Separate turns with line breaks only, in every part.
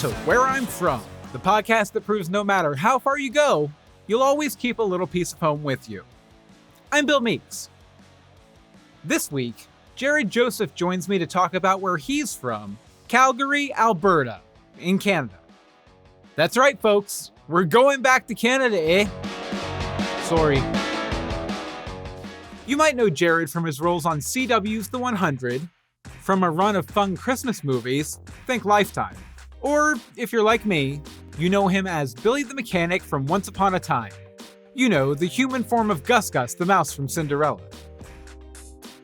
to Where I'm From, the podcast that proves no matter how far you go, you'll always keep a little piece of home with you. I'm Bill Meeks. This week, Jarod Joseph joins me to talk about where he's from, Calgary, Alberta, in Canada. That's right, folks. We're going back to Canada, eh? Sorry. You might know Jarod from his roles on CW's The 100, from a run of fun Christmas movies, think Lifetime. Or, if you're like me, you know him as Billy the Mechanic from Once Upon a Time. You know, the human form of Gus Gus the Mouse from Cinderella.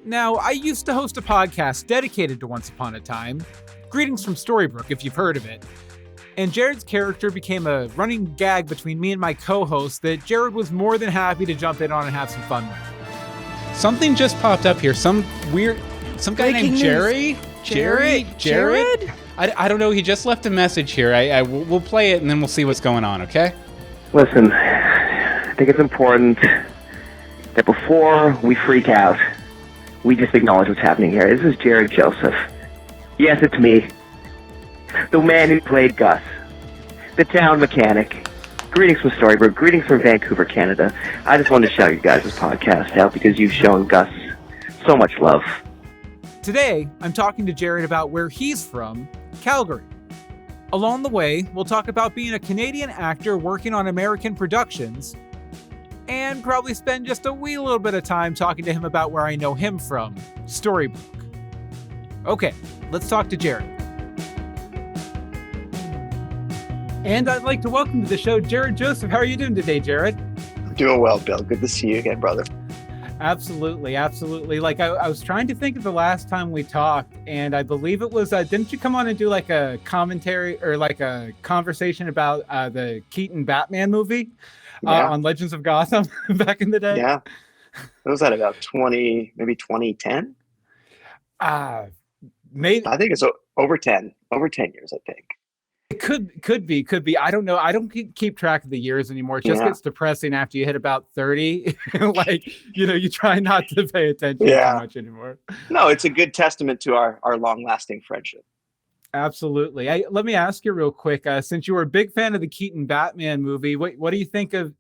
Now, I used to host a podcast dedicated to Once Upon a Time, Greetings from Storybrooke if you've heard of it, and Jarod's character became a running gag between me and my co-host that Jarod was more than happy to jump in on and have some fun with. Something just popped up here, some guy named Jerry? Jarod? I don't know, he just left a message here. We'll play it and then we'll see what's going on, okay?
Listen, I think it's important that before we freak out, we just acknowledge what's happening here. This is Jarod Joseph. Yes, it's me. The man who played Gus. The town mechanic. Greetings from Storybrooke. Greetings from Vancouver, Canada. I just wanted to shout you guys' podcast out because you've shown Gus so much love.
Today, I'm talking to Jarod about where he's from, Calgary. Along the way, we'll talk about being a Canadian actor working on American productions, and probably spend just a wee little bit of time talking to him about where I know him from, Storybrooke. Okay, let's talk to Jarod. And I'd like to welcome to the show Jarod Joseph. How are you doing today, Jarod?
I'm doing well, Bill. Good to see you again, brother.
Absolutely. Like I was trying to think of the last time we talked, and I believe it was, didn't you come on and do like a commentary or like a conversation about the Keaton Batman movie on Legends of Gotham back in the day?
Yeah. What was that, about 2010?
Maybe.
I think it's over 10 years, I think.
It could be. I don't know. I don't keep track of the years anymore. It just gets depressing after you hit about 30. Like, you try not to pay attention too much anymore.
No, it's a good testament to our long-lasting friendship.
Absolutely. Let me ask you real quick, since you were a big fan of the Keaton Batman movie, what do you think of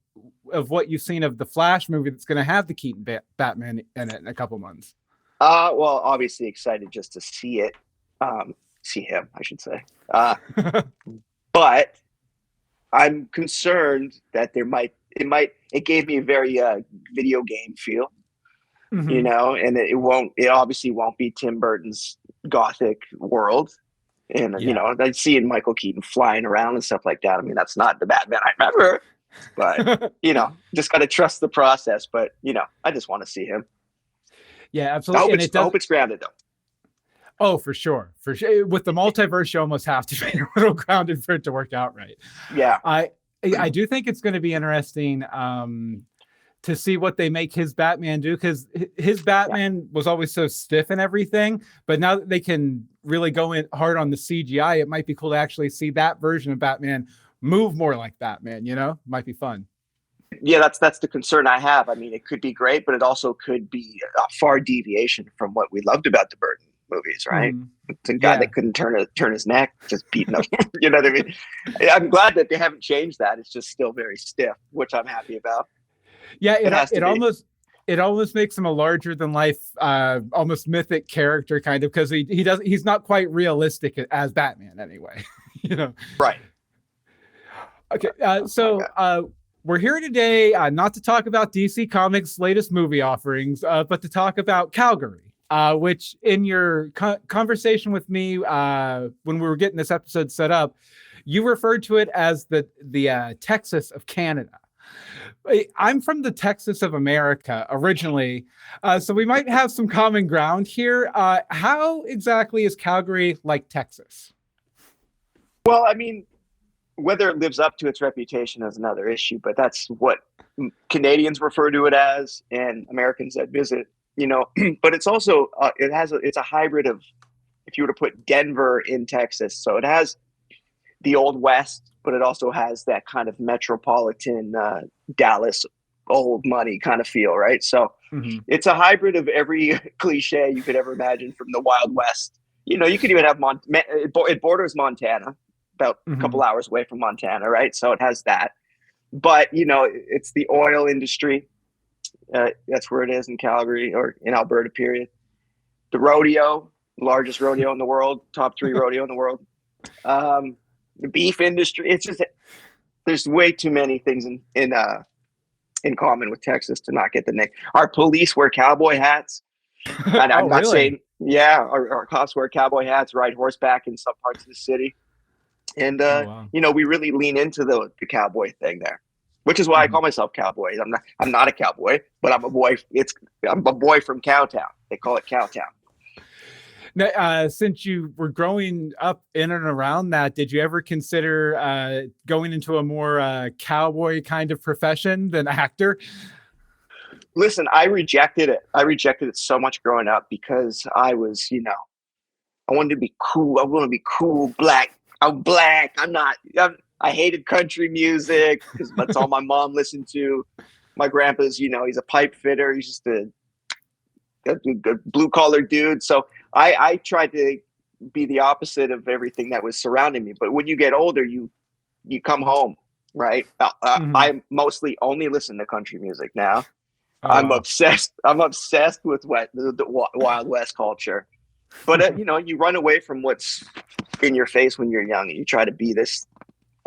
what you've seen of the Flash movie that's going to have the Keaton Batman in it in a couple months?
Well, obviously excited just to see it. See him, I should say. But I'm concerned that it gave me a very video game feel, and it obviously won't be Tim Burton's Gothic world. And, I see Michael Keaton flying around and stuff like that. I mean, that's not the Batman I remember, but, just got to trust the process. But, I just want to see him.
Yeah, absolutely.
I hope it's grounded, though.
Oh, for sure. With the multiverse, you almost have to be a little grounded for it to work out right.
Yeah.
I do think it's going to be interesting to see what they make his Batman do, because his Batman was always so stiff and everything. But now that they can really go in hard on the CGI, it might be cool to actually see that version of Batman move more like Batman, Might be fun.
Yeah, that's the concern I have. I mean, it could be great, but it also could be a far deviation from what we loved about the Burton movies, right? It's a guy that couldn't turn his neck, just beating up. You know what I mean? I'm glad that they haven't changed that. It's just still very stiff, which I'm happy about.
Yeah, it almost makes him a larger than life, almost mythic character, kind of, because he's not quite realistic as Batman anyway.
Right.
Okay, we're here today not to talk about DC Comics' latest movie offerings, but to talk about Calgary. Which in your conversation with me when we were getting this episode set up, you referred to it as the Texas of Canada. I'm from the Texas of America originally, so we might have some common ground here. How exactly is Calgary like Texas?
Well, I mean, whether it lives up to its reputation is another issue, but that's what Canadians refer to it as, and Americans that visit. But it's also it's a hybrid of, if you were to put Denver in Texas, so it has the old West, but it also has that kind of metropolitan Dallas old money kind of feel, right? So it's a hybrid of every cliche you could ever imagine from the Wild West. You could even have it borders Montana, about a couple hours away from Montana, right? So it has that. But, you know, it's the oil industry. That's where it is in Calgary or in Alberta, period. The rodeo, largest rodeo in the world, top 3 rodeo in the world. The beef industry. It's just, there's way too many things in common with Texas to not get the nick. Our police wear cowboy hats. And I'm not saying, our cops wear cowboy hats, ride horseback in some parts of the city. And, you know, we really lean into the cowboy thing there, which is why I call myself cowboy. I'm not a cowboy, but I'm a boy. I'm a boy from Cowtown. They call it Cowtown.
Now, since you were growing up in and around that, did you ever consider going into a more cowboy kind of profession than actor?
Listen, I rejected it. I rejected it so much growing up because I was, you know, I wanted to be cool. I want to be cool, black. I'm black. I hated country music because that's all my mom listened to. My grandpa's, you know, he's a pipe fitter. He's just a blue collar dude. So I tried to be the opposite of everything that was surrounding me. But when you get older, you come home, right? I mostly only listen to country music now. I'm obsessed. I'm obsessed with the Wild West culture. But you know, you run away from what's in your face when you're young, and you try to be this.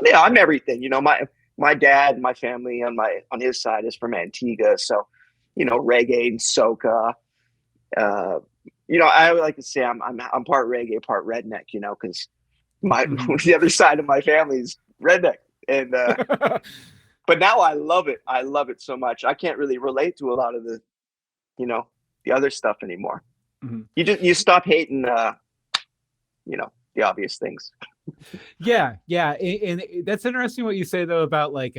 Yeah, I'm everything. You know, my dad, my family on his side is from Antigua, so you know, reggae and soca. You know, I would like to say I'm part reggae, part redneck. You know, because the other side of my family is redneck, and but now I love it. I love it so much. I can't really relate to a lot of the, you know, the other stuff anymore. You stop hating, you know, the obvious things.
Yeah. And that's interesting what you say though about like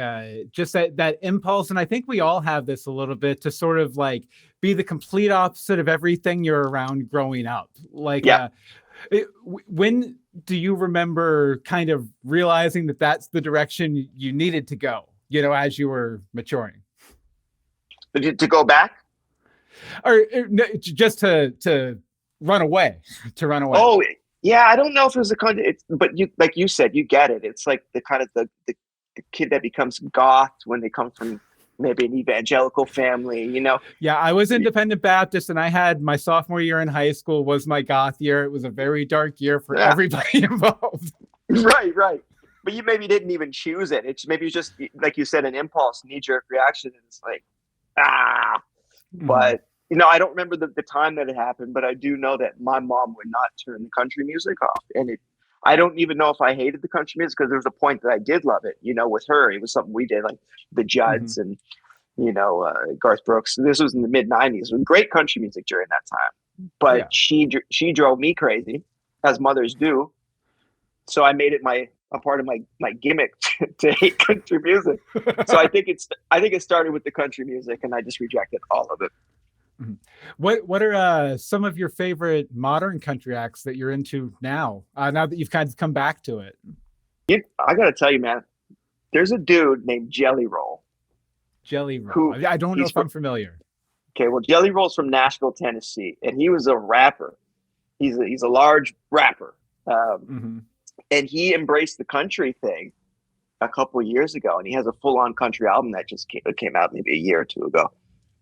just that impulse. And I think we all have this a little bit to sort of like be the complete opposite of everything you're around growing up. Like, when do you remember kind of realizing that that's the direction you needed to go, you know, as you were maturing?
To go back?
Or just to run away,
Oh, yeah. I don't know if it was a kind of, but you, like you said, you get it. It's like the kind of the kid that becomes goth when they come from maybe an evangelical family, you know?
Yeah. I was Independent Baptist and I had my sophomore year in high school was my goth year. It was a very dark year for everybody involved. Right.
But you maybe didn't even choose it. It's maybe just, like you said, an impulse, knee-jerk reaction. And it's like, But, you know, I don't remember the time that it happened, but I do know that my mom would not turn the country music off. And I don't even know if I hated the country music because there was a point that I did love it. You know, with her, it was something we did, like the Judds and, you know, Garth Brooks. This was in the mid-'90s. It was great country music during that time. But she drove me crazy, as mothers do. So I made it a part of my gimmick to hate country music. So I think it started with the country music, and I just rejected all of it.
What are some of your favorite modern country acts that you're into now? Now that you've kind of come back to it,
I got to tell you, man. There's a dude named Jelly Roll.
Jelly Roll. I don't know if I'm familiar.
Okay, well, Jelly Roll's from Nashville, Tennessee, and he was a rapper. He's a large rapper. And he embraced the country thing a couple of years ago, and he has a full-on country album that just came out maybe a year or two ago.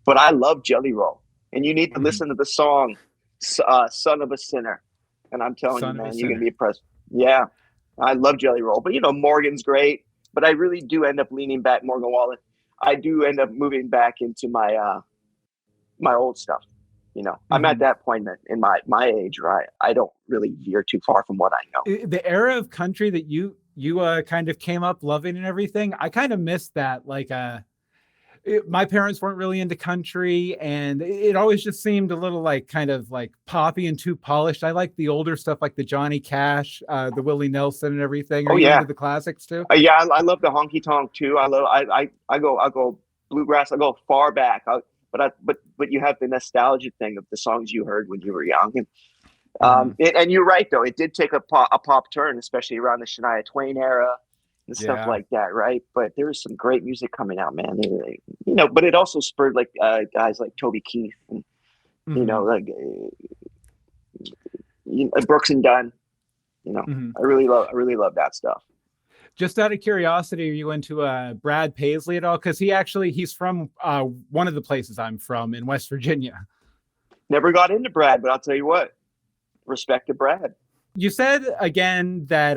But I love Jelly Roll, and you need to listen to the song "Son of a Sinner." And I'm telling you, man, you're gonna be impressed. Yeah, I love Jelly Roll, but you know Morgan's great. But I really do end up leaning back, Morgan Wallen. I do end up moving back into my my old stuff. You know, I'm at that point in my age, right? I don't really veer too far from what I know.
The era of country that you kind of came up loving and everything, I kind of missed that. Like, my parents weren't really into country, and it always just seemed a little like kind of like poppy and too polished. I like the older stuff, like the Johnny Cash, the Willie Nelson, and everything. Are you into the classics too?
Yeah, I love the honky tonk too. I go bluegrass. I go far back. But you have the nostalgia thing of the songs you heard when you were young, and you're right though. It did take a pop turn, especially around the Shania Twain era and stuff like that, right? But there was some great music coming out, man. You know, but it also spurred like guys like Toby Keith and you know, like Brooks and Dunn.
Mhm.
I really love that stuff.
Just out of curiosity, are you into Brad Paisley at all? Because he's from one of the places I'm from in West Virginia.
Never got into Brad, but I'll tell you what, respect to Brad.
You said again that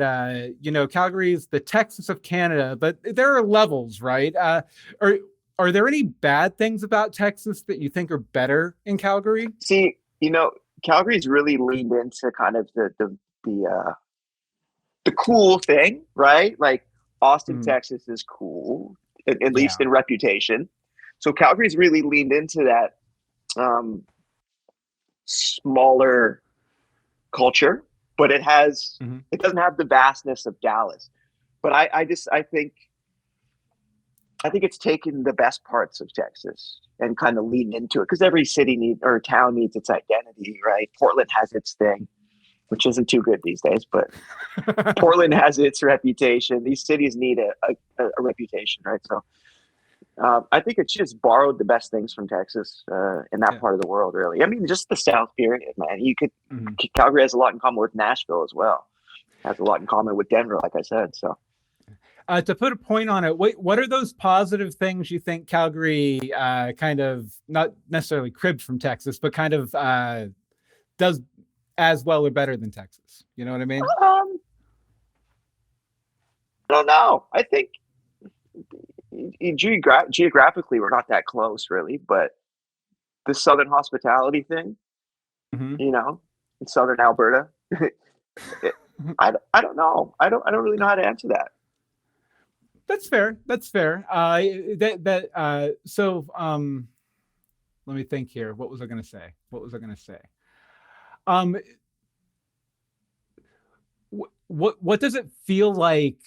Calgary is the Texas of Canada, but there are levels, right? Are there any bad things about Texas that you think are better in Calgary?
See, Calgary's really leaned into kind of the cool thing, right? Like Austin, Texas is cool, at least in reputation. So Calgary's really leaned into that smaller culture, but it doesn't have the vastness of Dallas. But I think it's taken the best parts of Texas and kind of leaned into it, because every city or town needs its identity, right? Portland has its thing, which isn't too good these days, but Portland has its reputation. These cities need a reputation, right? So I think it's just borrowed the best things from Texas in that part of the world, really. I mean, just the South period, man. Calgary has a lot in common with Nashville as well. Has a lot in common with Denver, like I said. So
to put a point on it, what are those positive things you think Calgary kind of, not necessarily cribbed from Texas, but kind of does as well or better than Texas? You know what I mean?
I don't know. I think geographically we're not that close, really, but the Southern hospitality thing, in Southern Alberta, I don't know. I don't really know how to answer that.
That's fair. So let me think here. What was I going to say? What does it feel like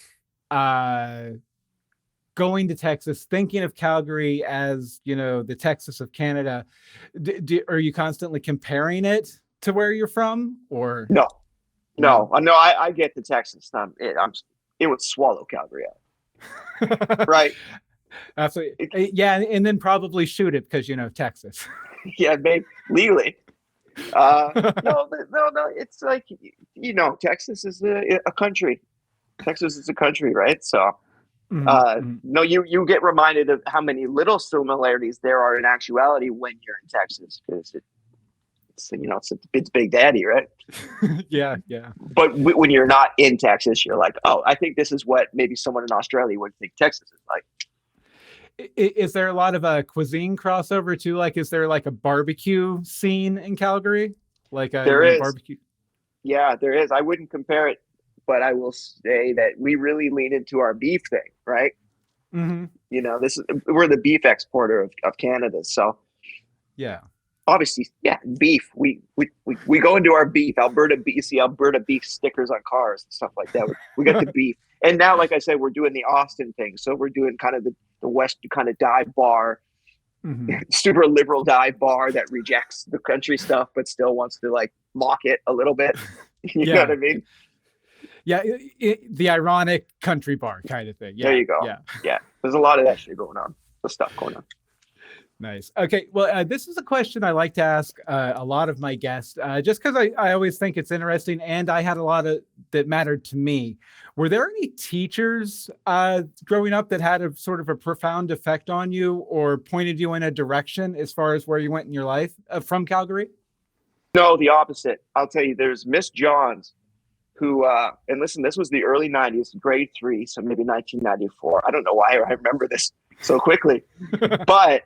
going to Texas, thinking of Calgary as, the Texas of Canada? Are you constantly comparing it to where you're from, or
no? I get the Texas. It would swallow Calgary up. Right.
Absolutely. Yeah. And then probably shoot it because, Texas.
Yeah, maybe legally. No. It's like, Texas is a country. Texas is a country, right? So, no, you get reminded of how many little similarities there are in actuality when you're in Texas, because it's Big Daddy, right?
Yeah.
But when you're not in Texas, you're like, oh, I think this is what maybe someone in Australia would think Texas is like.
Is there a lot of cuisine crossover too? Like, is there like a barbecue scene in Calgary? Like
there is
barbecue?
Yeah, there is. I wouldn't compare it, but I will say that we really lean into our beef thing, right?
Mm-hmm.
We're the beef exporter of Canada, so
yeah.
Obviously, beef. We go into our beef. Alberta beef. You see Alberta beef stickers on cars and stuff like that. We got the beef, and now, like I said, we're doing the Austin thing. So we're doing kind of the West kind of dive bar, super liberal dive bar that rejects the country stuff, but still wants to like mock it a little bit. You know what I mean?
Yeah, the ironic country bar kind of thing. Yeah,
there you go. Yeah. There's a lot of that shit going on. The stuff going on.
Nice. Okay. Well, this is a question I like to ask a lot of my guests, just because I always think it's interesting, and I had a lot of that mattered to me. Were there any teachers growing up that had a sort of a profound effect on you or pointed you in a direction as far as where you went in your life from Calgary?
No, the opposite. I'll tell you, there's Miss Johns, who, and listen, this was the early 90s, grade 3, so maybe 1994. I don't know why I remember this so quickly, but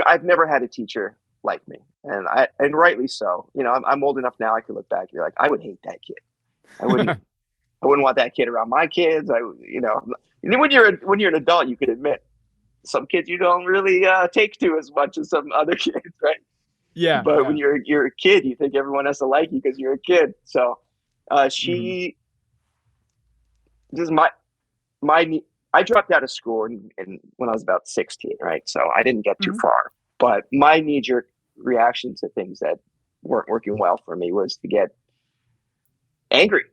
I've never had a teacher like me, and rightly so. I'm old enough now. I could look back and be like, I would hate that kid. I wouldn't want that kid around my kids. When you're an adult, you can admit some kids you don't really take to as much as some other kids, right?
Yeah.
But when you're a kid, you think everyone has to like you because you're a kid. So this is I dropped out of school when I was about 16, right? So I didn't get too far. But my knee-jerk reaction to things that weren't working well for me was to get angry.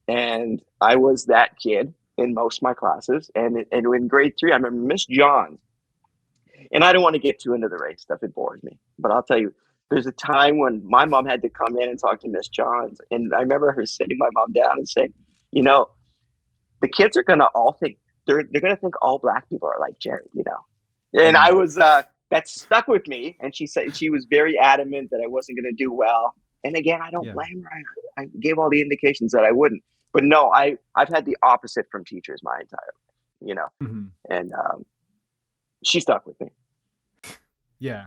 And I was that kid in most of my classes. And in grade 3, I remember Miss Johns. And I don't want to get too into the race stuff. It bores me. But I'll tell you, there's a time when my mom had to come in and talk to Miss Johns, and I remember her sitting my mom down and saying, you know, the kids are gonna all think they're gonna think all black people are like Jared, you know. And I was that stuck with me, and she said she was very adamant that I wasn't gonna do well. And again, I don't blame her. I gave all the indications that I wouldn't. But no, I've had the opposite from teachers my entire, you know, and she stuck with me.
Yeah.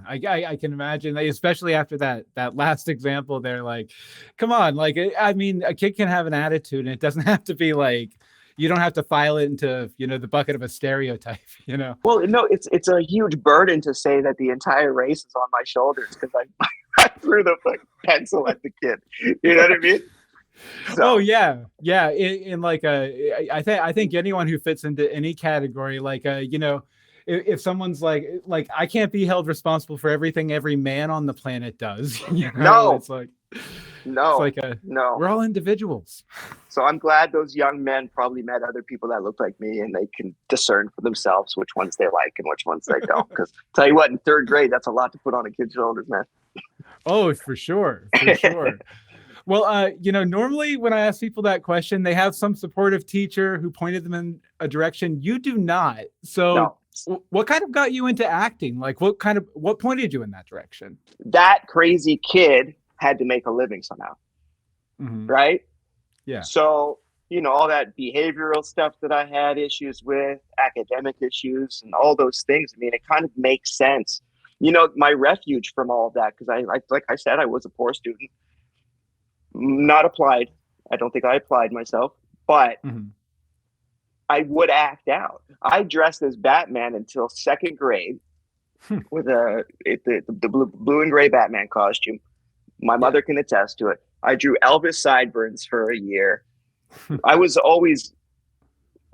I can imagine, like, especially after that last example there, like, come on, like, I mean, a kid can have an attitude and it doesn't have to be like, you don't have to file it into, you know, the bucket of a stereotype, you know?
Well, no, it's a huge burden to say that the entire race is on my shoulders because I threw the pencil at the kid. You know what I mean?
So. Oh yeah. In like I think anyone who fits into any category, like you know, if someone's like I can't be held responsible for everything every man on the planet does. You know?
No,
it's like
no,
it's like
no.
We're all individuals.
So I'm glad those young men probably met other people that look like me, and they can discern for themselves which ones they like and which ones they don't. Because tell you what, in third grade, that's a lot to put on a kid's shoulders, man.
Oh, for sure. Well, you know, normally when I ask people that question, they have some supportive teacher who pointed them in a direction. You do not. So what kind of got you into acting? Like what pointed you in that direction?
That crazy kid had to make a living somehow. Right?
Yeah.
So, you know, all that behavioral stuff that I had issues with, academic issues and all those things. I mean, it kind of makes sense. You know, my refuge from all of that, because like I said, I was a poor student. Not applied. I don't think I applied myself, but I would act out. I dressed as Batman until second grade with the blue and gray Batman costume. My mother can attest to it. I drew Elvis sideburns for a year. I was always,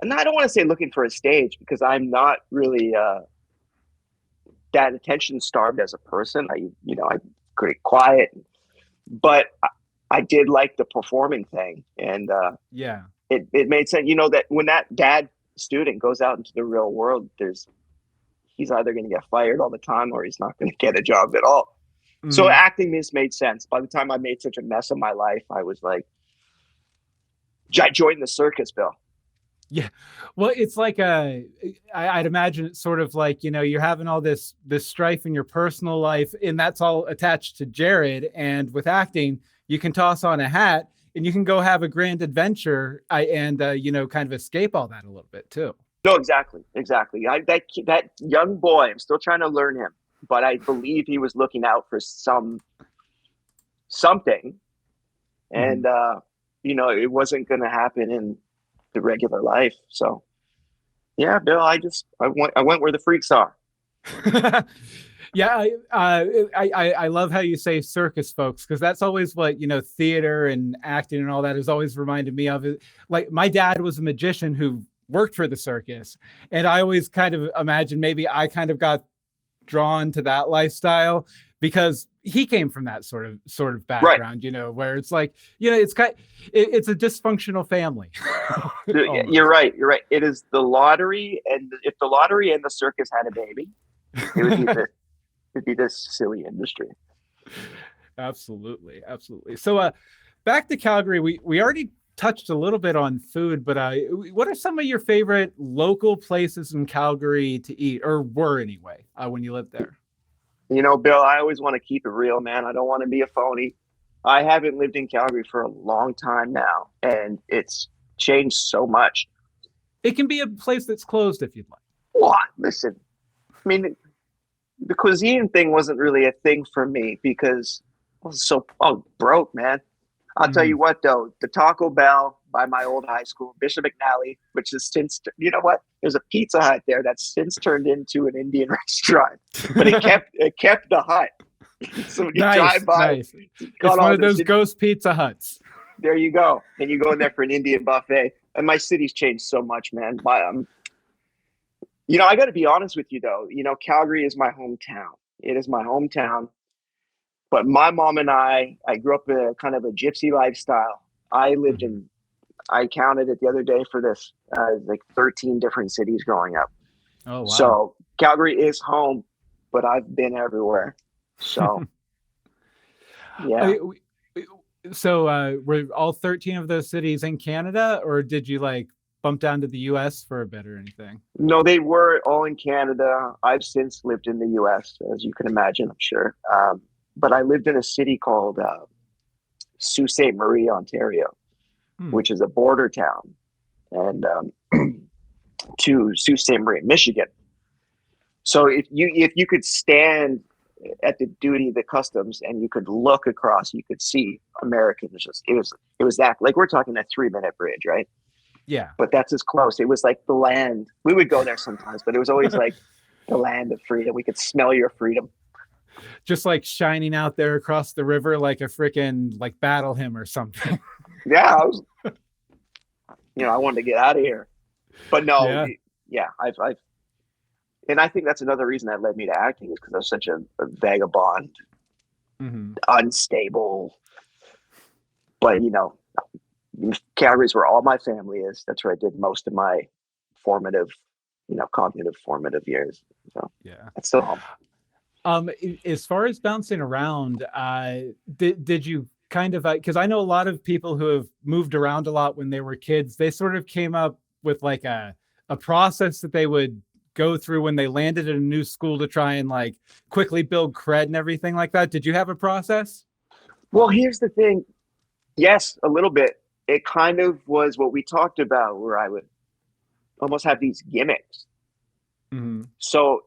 and I don't want to say looking for a stage because I'm not really that attention starved as a person. I'm pretty quiet, but I did like the performing thing, and it made sense. You know that when that dad student goes out into the real world, he's either going to get fired all the time or he's not going to get a job at all. So acting this made sense. By the time I made such a mess of my life, I was like, I joined the circus, Bill.
Yeah. Well, it's like I'd imagine it's sort of like, you know, you're having all this strife in your personal life, and that's all attached to Jared. And with acting, you can toss on a hat and you can go have a grand adventure and you know, kind of escape all that a little bit too.
No, exactly. That young boy, I'm still trying to learn him, but I believe he was looking out for something. And, you know, it wasn't going to happen in the regular life. So yeah, Bill, I went where the freaks are.
Yeah, I love how you say circus folks, because that's always what, you know, theater and acting and all that has always reminded me of. Like my dad was a magician who worked for the circus, and I always kind of imagine maybe I kind of got drawn to that lifestyle because he came from that sort of background, right. You know, where it's like, you know, it's a dysfunctional family.
You're right. It is the lottery, and if the lottery and the circus had a baby, it would be it'd be this silly industry.
Absolutely. So back to Calgary, we already touched a little bit on food, but what are some of your favorite local places in Calgary to eat, or were anyway, when you lived there?
You know, Bill, I always want to keep it real, man. I don't want to be a phony. I haven't lived in Calgary for a long time now, and it's changed so much.
It can be a place that's closed if you'd like.
What? Listen, I mean, the cuisine thing wasn't really a thing for me because I was so broke, man. I'll tell you what, though, the Taco Bell by my old high school, Bishop McNally, which has since, you know what? There's a Pizza Hut there that's since turned into an Indian restaurant, but it kept the hut. So when you drive by,
it's one of those ghost Pizza Huts.
There you go, and you go in there for an Indian buffet. And my city's changed so much, man. You know, I got to be honest with you, though. You know, Calgary is my hometown. It is my hometown. But my mom and I grew up in a kind of a gypsy lifestyle. I counted it the other day for this, like 13 different cities growing up.
Oh, wow.
So Calgary is home, but I've been everywhere. So Yeah.
So were all 13 of those cities in Canada, or did you like bump down to the US for a bit or anything?
No, they were all in Canada. I've since lived in the US, as you can imagine, I'm sure. But I lived in a city called Sault Ste. Marie, Ontario, which is a border town, and to Sault Ste. Marie, Michigan. So if you could stand at the duty, the customs, and you could look across, you could see Americans. It was that, like, we're talking a 3-minute bridge, right?
Yeah.
But that's as close. It was like the land. We would go there sometimes, but it was always like the land of freedom. We could smell your freedom.
Just like shining out there across the river like a freaking like battle hymn or something.
Yeah, I wanted to get out of here. But no, I've and I think that's another reason that led me to acting, is because I was such a vagabond, unstable. But Calgary's where all my family is. That's where I did most of my formative, cognitive formative years. So
yeah,
that's still home.
As far as bouncing around, did you kind of, because I know a lot of people who have moved around a lot when they were kids, they sort of came up with like a process that they would go through when they landed in a new school to try and like quickly build cred and everything like that. Did you have a process?
Well, here's the thing. Yes, a little bit. It kind of was what we talked about, where I would almost have these gimmicks. So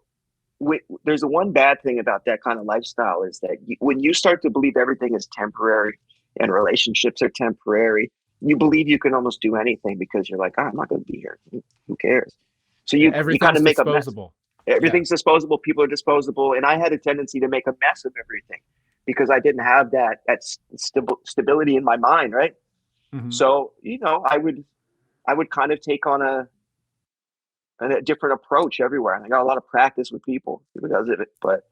there's the one bad thing about that kind of lifestyle is that when you start to believe everything is temporary and relationships are temporary, you believe you can almost do anything because you're like, I'm not going to be here. Who cares? So you kind of make disposable. Everything's disposable. People are disposable. And I had a tendency to make a mess of everything because I didn't have that stability in my mind. Right. So, I would kind of take on a different approach everywhere. And I got a lot of practice with people because of it. But,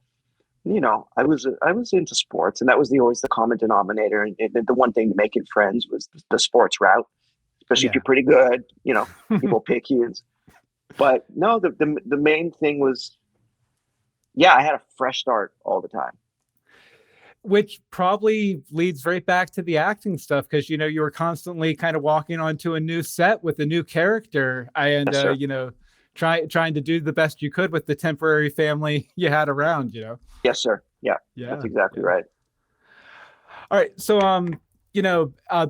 I was into sports, and that was always the common denominator. And the one thing to making friends was the sports route, especially if you're pretty good, people pick you. But no, the main thing was, I had a fresh start all the time.
Which probably leads right back to the acting stuff, because, you were constantly kind of walking onto a new set with a new character and,
yes,
trying to do the best you could with the temporary family you had around,
Yes, sir. Yeah, that's exactly right.
All right. So,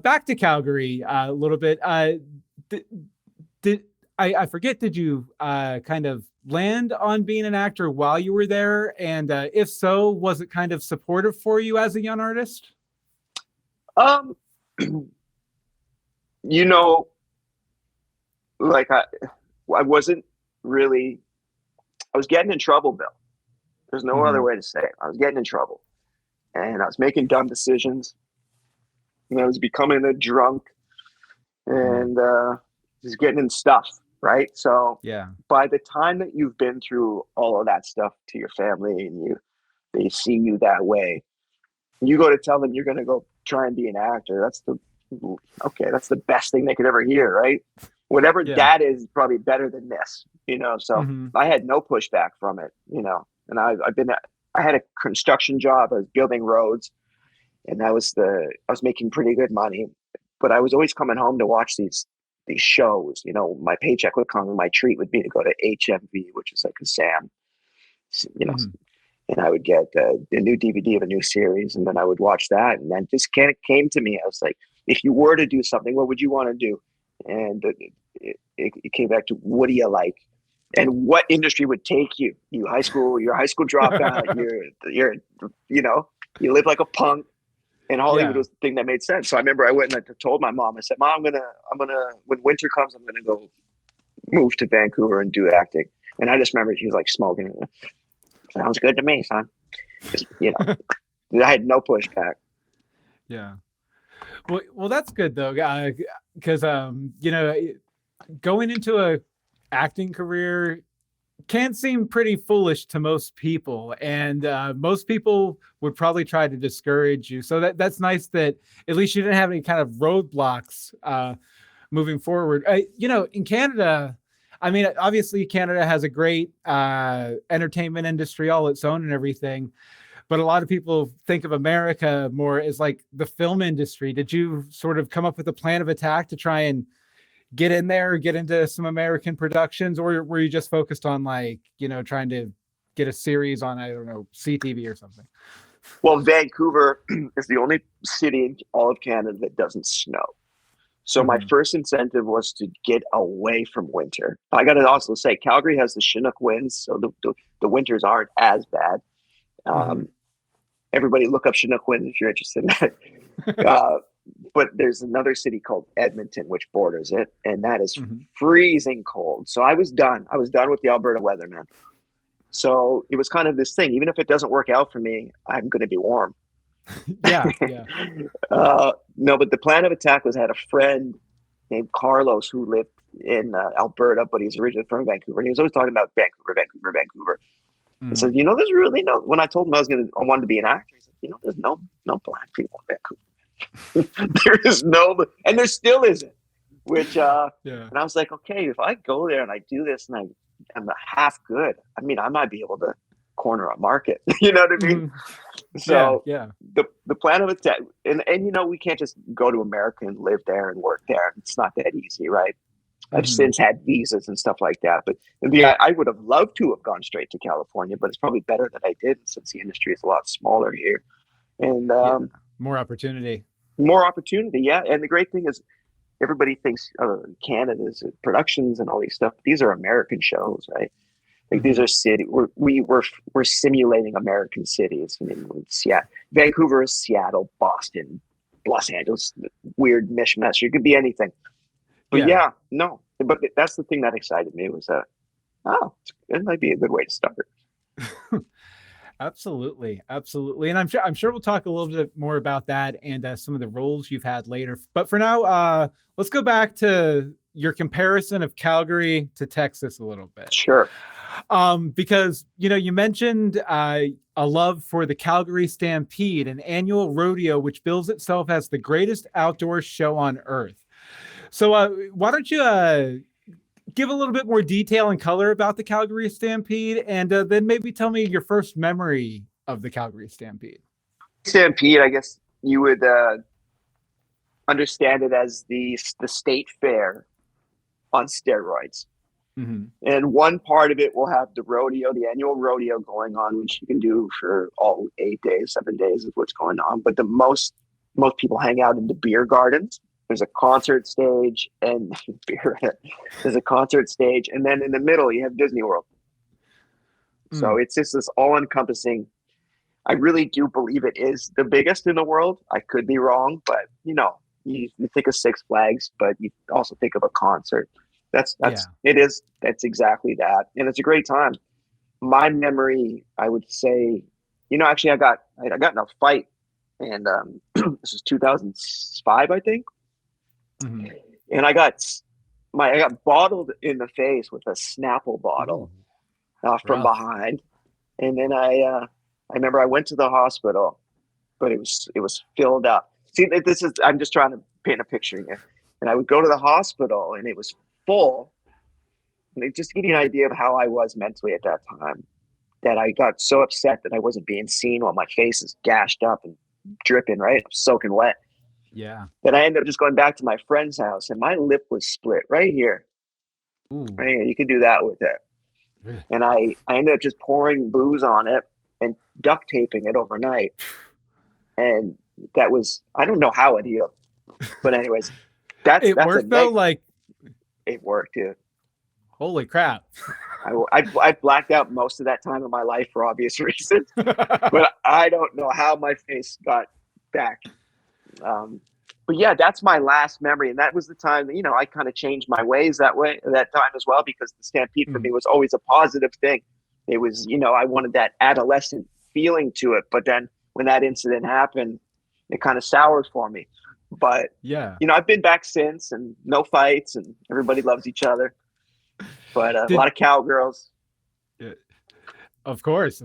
back to Calgary a little bit. I forget, did you kind of land on being an actor while you were there? And if so, was it kind of supportive for you as a young artist?
Like I wasn't really, I was getting in trouble, Bill. There's no other way to say it. I was getting in trouble, and I was making dumb decisions, and I was becoming a drunk, and just getting in stuff. Right. So by the time that you've been through all of that stuff to your family and they see you that way, you go to tell them you're going to go try and be an actor. That's the best thing they could ever hear. Right. Whatever that is probably better than this, so I had no pushback from it, and I had a construction job. I was building roads, and I was making pretty good money, but I was always coming home to watch these shows. My paycheck would come and my treat would be to go to HMV, which is like a Sam, and I would get a new DVD of a new series, and then I would watch that, and then just kind of came to me. I was like, if you were to do something, what would you want to do? And it came back to, what do you like? And what industry would take you? You're a high school dropout. You live like a punk. And Hollywood was the thing that made sense. So I remember I went and I told my mom, I said, Mom, I'm gonna, when winter comes, I'm gonna go move to Vancouver and do acting. And I just remember she was like smoking. Sounds good to me, son. Just, I had no pushback.
Yeah. Well, that's good though, because going into a acting career can seem pretty foolish to most people, and most people would probably try to discourage you. So that's nice that at least you didn't have any kind of roadblocks moving forward. In Canada, I mean, obviously Canada has a great entertainment industry all its own and everything, but a lot of people think of America more as like the film industry. Did you sort of come up with a plan of attack to try and get in there, get into some American productions, or were you just focused on like, trying to get a series on, I don't know, CTV or something?
Well, Vancouver is the only city in all of Canada that doesn't snow. So my first incentive was to get away from winter. I got to also say, Calgary has the Chinook winds, so the winters aren't as bad. Everybody look up Chinook winds if you're interested in that. But there's another city called Edmonton, which borders it, and that is freezing cold. So I was done. I was done with the Alberta weather, man. So it was kind of this thing. Even if it doesn't work out for me, I'm going to be warm.
Yeah.
No, but the plan of attack was I had a friend named Carlos who lived in Alberta, but he's originally from Vancouver. And he was always talking about Vancouver. He said, there's really no. When I told him I wanted to be an actor, he said, there's no black people in Vancouver. There is no, and there still isn't. Which, and I was like, okay, if I go there and I do this and I'm half good, I mean, I might be able to corner a market. You know what I mean? So the plan of attack, and we can't just go to America and live there and work there. It's not that easy, right? I've since had visas and stuff like that, but I would have loved to have gone straight to California, but it's probably better that I didn't, since the industry is a lot smaller here, and
more opportunity.
Yeah, and the great thing is, everybody thinks Canada's productions and all these stuff. These are American shows, right? Like these are city. We're simulating American cities. I mean, Vancouver is Seattle, Boston, Los Angeles, weird mishmash. It could be anything. But but that's the thing that excited me was it might be a good way to start.
Absolutely. And I'm sure we'll talk a little bit more about that and some of the roles you've had later. But for now, let's go back to your comparison of Calgary to Texas a little bit.
Sure.
Because you mentioned a love for the Calgary Stampede, an annual rodeo which bills itself as the greatest outdoor show on earth. So why don't you give a little bit more detail and color about the Calgary Stampede, and then maybe tell me your first memory of the Calgary Stampede.
Stampede, I guess you would understand it as the state fair on steroids. And one part of it will have the annual rodeo going on, which you can do for all 8 days, 7 days of what's going on. But the most people hang out in the beer gardens. There's a concert stage and there's a concert stage. And then in the middle, you have Disney World. So it's just this all encompassing. I really do believe it is the biggest in the world. I could be wrong, but you think of Six Flags, but you also think of a concert. That's exactly that. And it's a great time. My memory, I would say, actually I got in a fight, and this was 2005, I think. And I got bottled in the face with a Snapple bottle from behind. And then I remember I went to the hospital, but it was filled up. See, I'm just trying to paint a picture here. And I would go to the hospital and it was full. And just to give you an idea of how I was mentally at that time, that I got so upset that I wasn't being seen while my face is gashed up and dripping, right? I'm soaking wet.
Yeah.
Then I ended up just going back to my friend's house, and my lip was split right here.
Ooh.
Right here. You can do that with it. And I ended up just pouring booze on it and duct taping it overnight. And that was, I don't know how it healed. But anyways, that's
worked though? Like
it worked, dude.
Holy crap.
I blacked out most of that time of my life for obvious reasons. But I don't know how my face got back. But yeah, that's my last memory, and that was the time that I kind of changed my ways that time as well, because the Stampede for me was always a positive thing. It was I wanted that adolescent feeling to it, but then when that incident happened, it kind of soured for me. But I've been back since, and no fights, and everybody loves each other. But a lot of cowgirls.
Of course.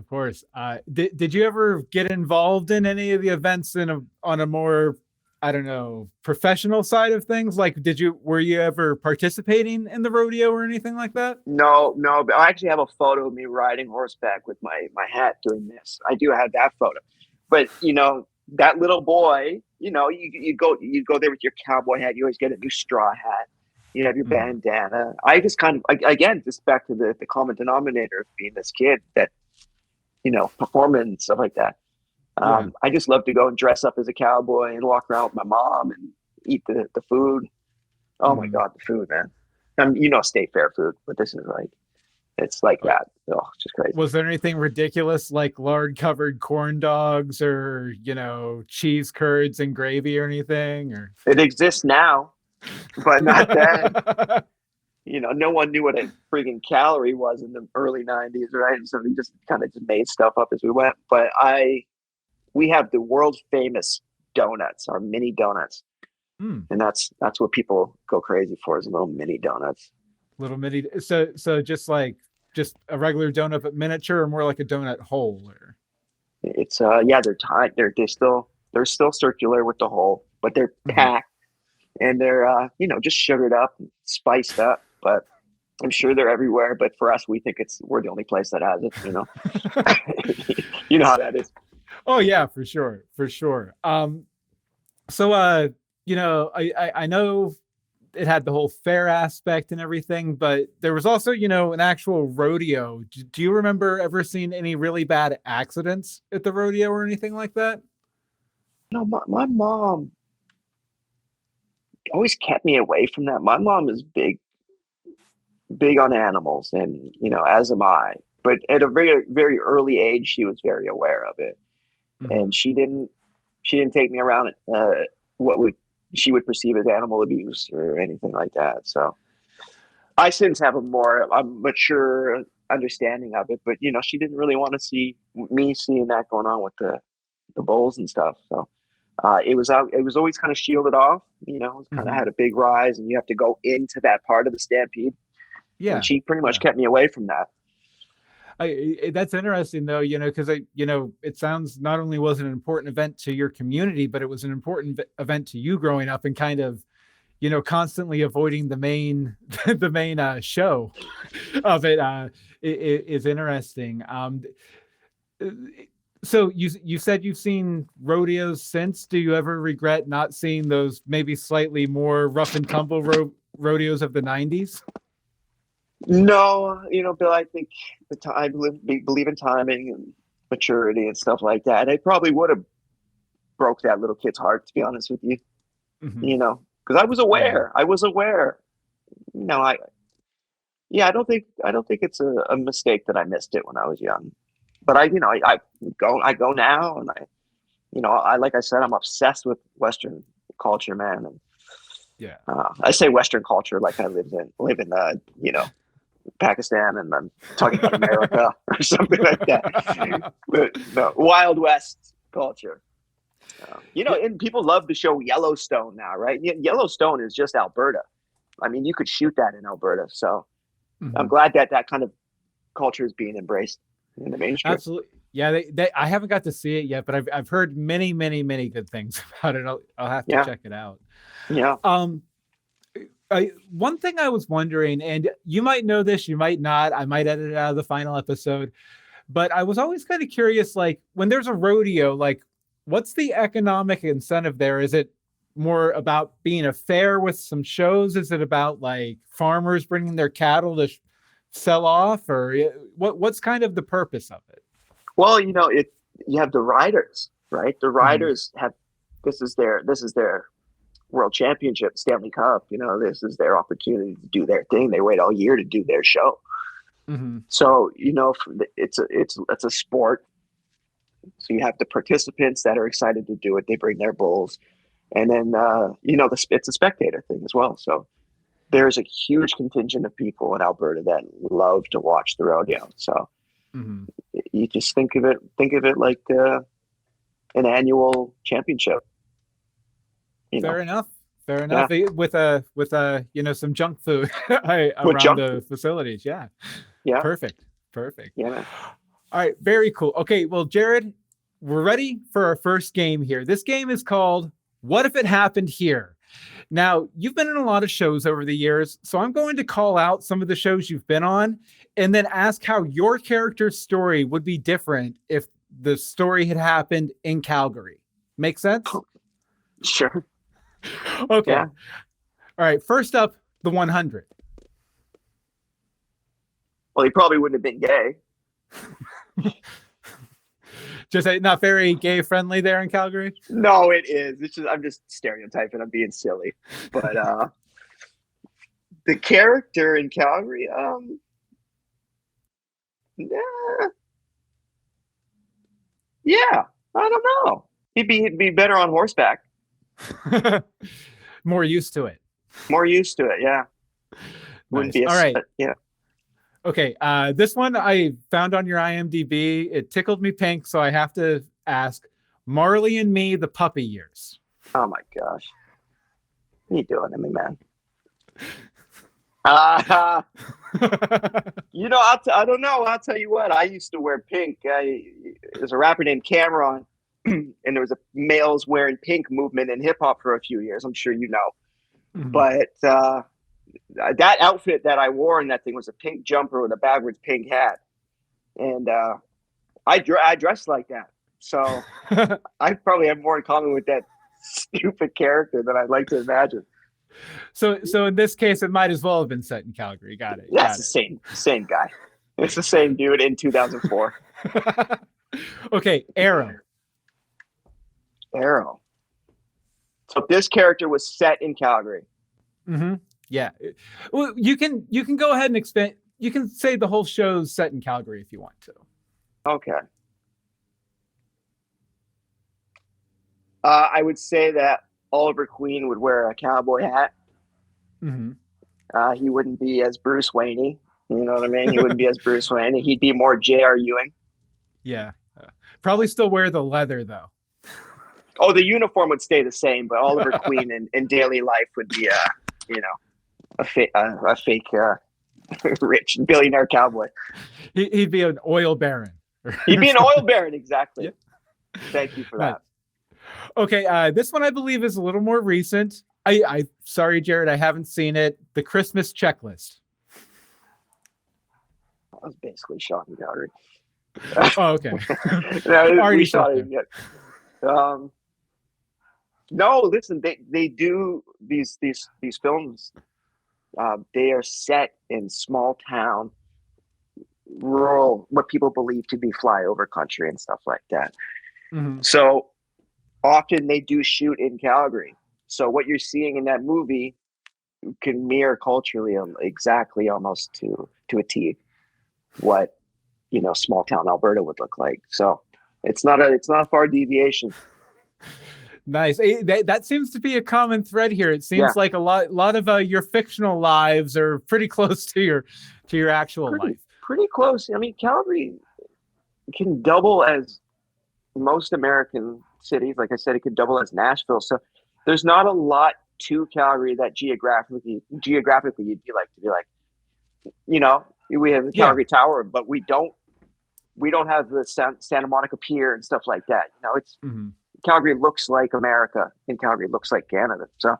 Did you ever get involved in any of the events on a more I don't know, professional side of things? Like, were you ever participating in the rodeo or anything like that?
No, no, but I actually have a photo of me riding horseback with my hat doing this. I do have that photo. But that little boy, you go there with your cowboy hat. You always get a new straw hat. You have your bandana. I just kind of, again, just back to the common denominator of being this kid that, performing and stuff like that. I just love to go and dress up as a cowboy and walk around with my mom and eat the food. Oh my God, the food, man. State fair food, but this is it's like that. Oh, it's just crazy.
Was there anything ridiculous like lard covered corn dogs or, cheese curds and gravy or anything? Or
it exists now, but not then. No one knew what a freaking calorie was in the early 90s, right? So we just kind of just made stuff up as we went. But we have the world famous donuts, our mini donuts. And that's what people go crazy for, is little mini donuts.
Little mini. So just a regular donut, but miniature, or more like a donut hole? Or
it's they're tied. They're still circular with the hole, but they're packed and they're just sugared up and spiced up. But I'm sure they're everywhere. But for us, we think we're the only place that has it. You know how that is.
Oh yeah, for sure. So I know it had the whole fair aspect and everything, but there was also, an actual rodeo. Do you remember ever seeing any really bad accidents at the rodeo or anything like that?
No, my mom always kept me away from that. My mom is big on animals, and as am I. But at a very, very early age, she was very aware of it, and she didn't take me around she would perceive as animal abuse or anything like that. So I since have a mature understanding of it, but she didn't really want to see me seeing that going on with the bulls and stuff. So it was always kind of shielded off. It kind of had a big rise, and you have to go into that part of the stampede. Yeah, and she pretty much kept me away from that.
That's interesting though, because it sounds not only was it an important event to your community, but it was an important event to you growing up, and kind of, constantly avoiding the main show of it is interesting. So you said you've seen rodeos since. Do you ever regret not seeing those maybe slightly more rough and tumble rodeos of the 90s?
No, Bill, I think I believe in timing and maturity and stuff like that. I probably would have broke that little kid's heart, to be honest with you. Because I was aware. I was aware. I don't think it's a mistake that I missed it when I was young. But I go now, and I like I said, I'm obsessed with Western culture, man. And I say Western culture like I live in Pakistan, and I'm talking about America or something like that. But no, Wild West culture. And people love the show Yellowstone now, right? Yellowstone is just Alberta. I mean, you could shoot that in Alberta. So I'm glad that kind of culture is being embraced in the mainstream.
Absolutely. Yeah, I haven't got to see it yet, but I've heard many, many, many good things about it. I'll have to check it out.
Yeah.
One thing I was wondering, and you might know this, you might not, I might edit it out of the final episode, but I was always kind of curious, like when there's a rodeo, like what's the economic incentive there? Is it more about being a fair with some shows? Is it about like farmers bringing their cattle to sell off, or what's kind of the purpose of it?
Well, you have the riders, right? The riders have, this is their World Championship, Stanley Cup, this is their opportunity to do their thing. They wait all year to do their show. So, it's a sport. So you have the participants that are excited to do it. They bring their bulls, and then, it's a spectator thing as well. So there's a huge contingent of people in Alberta that love to watch the rodeo. So you just think of it like an annual championship.
Fair enough. Yeah. With some junk food around the facilities. Yeah. Perfect.
Yeah.
All right. Very cool. Okay. Well, Jarod, we're ready for our first game here. This game is called What if it happened here? Now, you've been in a lot of shows over the years, so I'm going to call out some of the shows you've been on and then ask how your character's story would be different if the story had happened in Calgary. Make sense?
Sure.
Okay.
Yeah.
All right. First up, the 100.
Well, he probably wouldn't have been gay.
Just not very gay friendly there in Calgary.
No, it is. It's just I'm just stereotyping. I'm being silly, but the character in Calgary, yeah, I don't know. He'd be better on horseback.
More used to it.
More used to it. Yeah. Wouldn't
Nice.
be
All right.
Yeah.
Okay, this one I found on your IMDb. It tickled me pink, so I have to ask. Marley and Me, the puppy years.
Oh my gosh. What are you doing to me, man? You know, I don't know. I'll tell you what. I used to wear pink. There's a rapper named Cameron, and there was a males wearing pink movement in hip hop for a few years. I'm sure you know.
Mhm.
But that outfit that I wore in that thing was a pink jumper with a backwards pink hat, and I dressed like that. So I probably have more in common with that stupid character than I'd like to imagine.
So in this case, it might as well have been set in Calgary. Got it.
That's the same guy. It's the same dude in 2004.
Okay, Arrow.
Arrow. So this character was set in Calgary.
Mm-hmm. Yeah. Well, you can go ahead and expand. You can say the whole show's set in Calgary if you want to.
Okay. I would say that Oliver Queen would wear a cowboy hat.
Mm-hmm.
He wouldn't be as Bruce Wayne. You know what I mean? He wouldn't be as Bruce Wayne. He'd be more J.R. Ewing.
Yeah. Probably still wear the leather though.
Oh, the uniform would stay the same, but Oliver Queen in daily life would be a fake rich billionaire cowboy.
He'd be an oil baron.
He'd be an oil baron, exactly.
Yeah.
Thank you for that.
Okay, this one I believe is a little more recent. I sorry, Jarod, I haven't seen it. The Christmas Checklist.
That was basically shot in Calgary.
Oh, okay.
We shot it yet. No, listen, they do these films. They are set in small town, rural, what people believe to be flyover country and stuff like that.
Mm-hmm.
So often they do shoot in Calgary. So what you're seeing in that movie can mirror culturally exactly almost to a T what small town Alberta would look like. So it's not a far deviation.
Nice. That seems to be a common thread here. It seems like a lot of your fictional lives are pretty close to your actual life.
Pretty close. I mean, Calgary can double as most American cities. Like I said, it could double as Nashville. So there's not a lot to Calgary that geographically you'd be like to be like, we have the Calgary Tower, but we don't have the Santa Monica Pier and stuff like that. It's Calgary looks like America and Calgary looks like Canada. So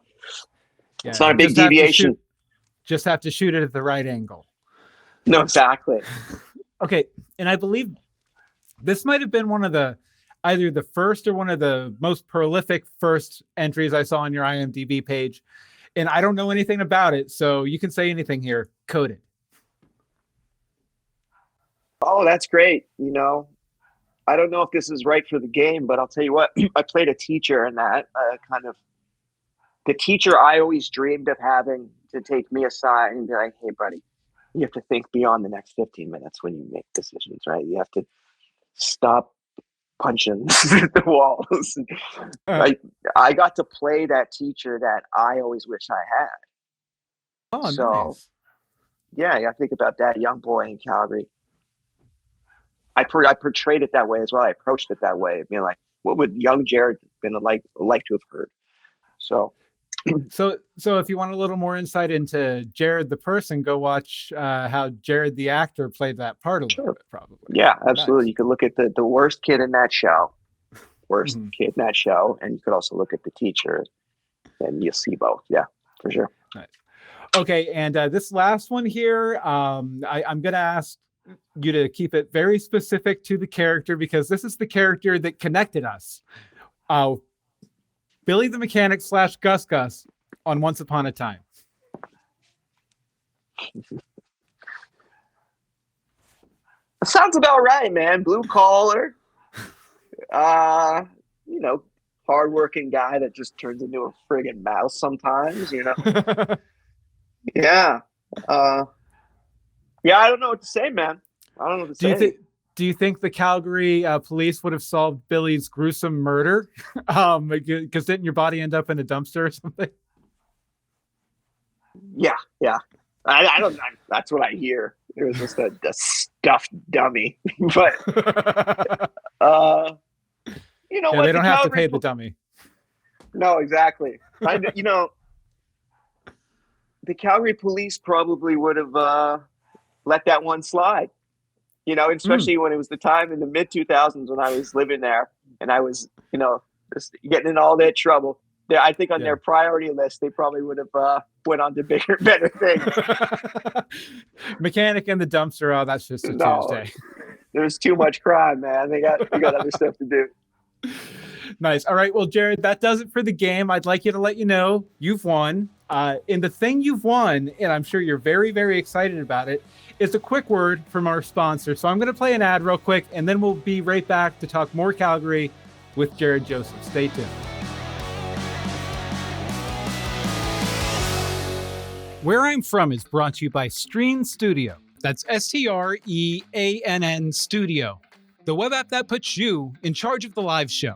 it's not a big deviation.
Just have to shoot it at the right angle.
No, exactly.
Okay. And I believe this might have been either the first or one of the most prolific first entries I saw on your IMDb page. And I don't know anything about it, so you can say anything here. Coded.
Oh, that's great. I don't know if this is right for the game, but I'll tell you what, I played a teacher in that the teacher I always dreamed of having to take me aside and be like, hey, buddy, you have to think beyond the next 15 minutes when you make decisions, right? You have to stop punching the walls. I got to play that teacher that I always wish I had.
Oh,
so,
nice.
Yeah, I think about that young boy in Calgary. I portrayed it that way as well. I approached it that way, being like, what would young Jarod been like to have heard? So if you want a little more insight into Jarod the person, go watch how Jarod the actor played that part a little bit, probably. Yeah, absolutely. Nice. You can look at the worst kid in that show worst kid in that show. And you could also look at the teacher, and you'll see both. Yeah, for sure.
Nice. Okay, and this last one here, I'm going to ask you to keep it very specific to the character, because this is the character that connected us. Billy the Mechanic / Gus Gus on Once Upon a Time.
Sounds about right, man. Blue collar, hardworking guy that just turns into a friggin' mouse sometimes, Yeah. Yeah, I don't know what to say, man. I don't know what to say.
Do you think the Calgary police would have solved Billy's gruesome murder? Because didn't your body end up in a dumpster or something?
Yeah. I don't know. That's what I hear. It was just a stuffed dummy. But, they don't
have to pay the dummy.
No, exactly. The Calgary police probably would have let that one slide. Especially when it was the time in the mid 2000s when I was living there and I was, just getting in all that trouble. I think on their priority list, they probably would have went on to bigger, better things.
Mechanic in the dumpster. Oh, that's just a Tuesday.
There's too much crime, man. They got other stuff to do.
Nice. All right. Well, Jarod, that does it for the game. I'd like you to let you know you've won. And the thing you've won, and I'm sure you're very, very excited about it, is a quick word from our sponsor. So I'm going to play an ad real quick, and then we'll be right back to talk more Calgary with Jarod Joseph. Stay tuned. Where I'm From is brought to you by Streen Studio. That's STREANN Studio, the web app that puts you in charge of the live show.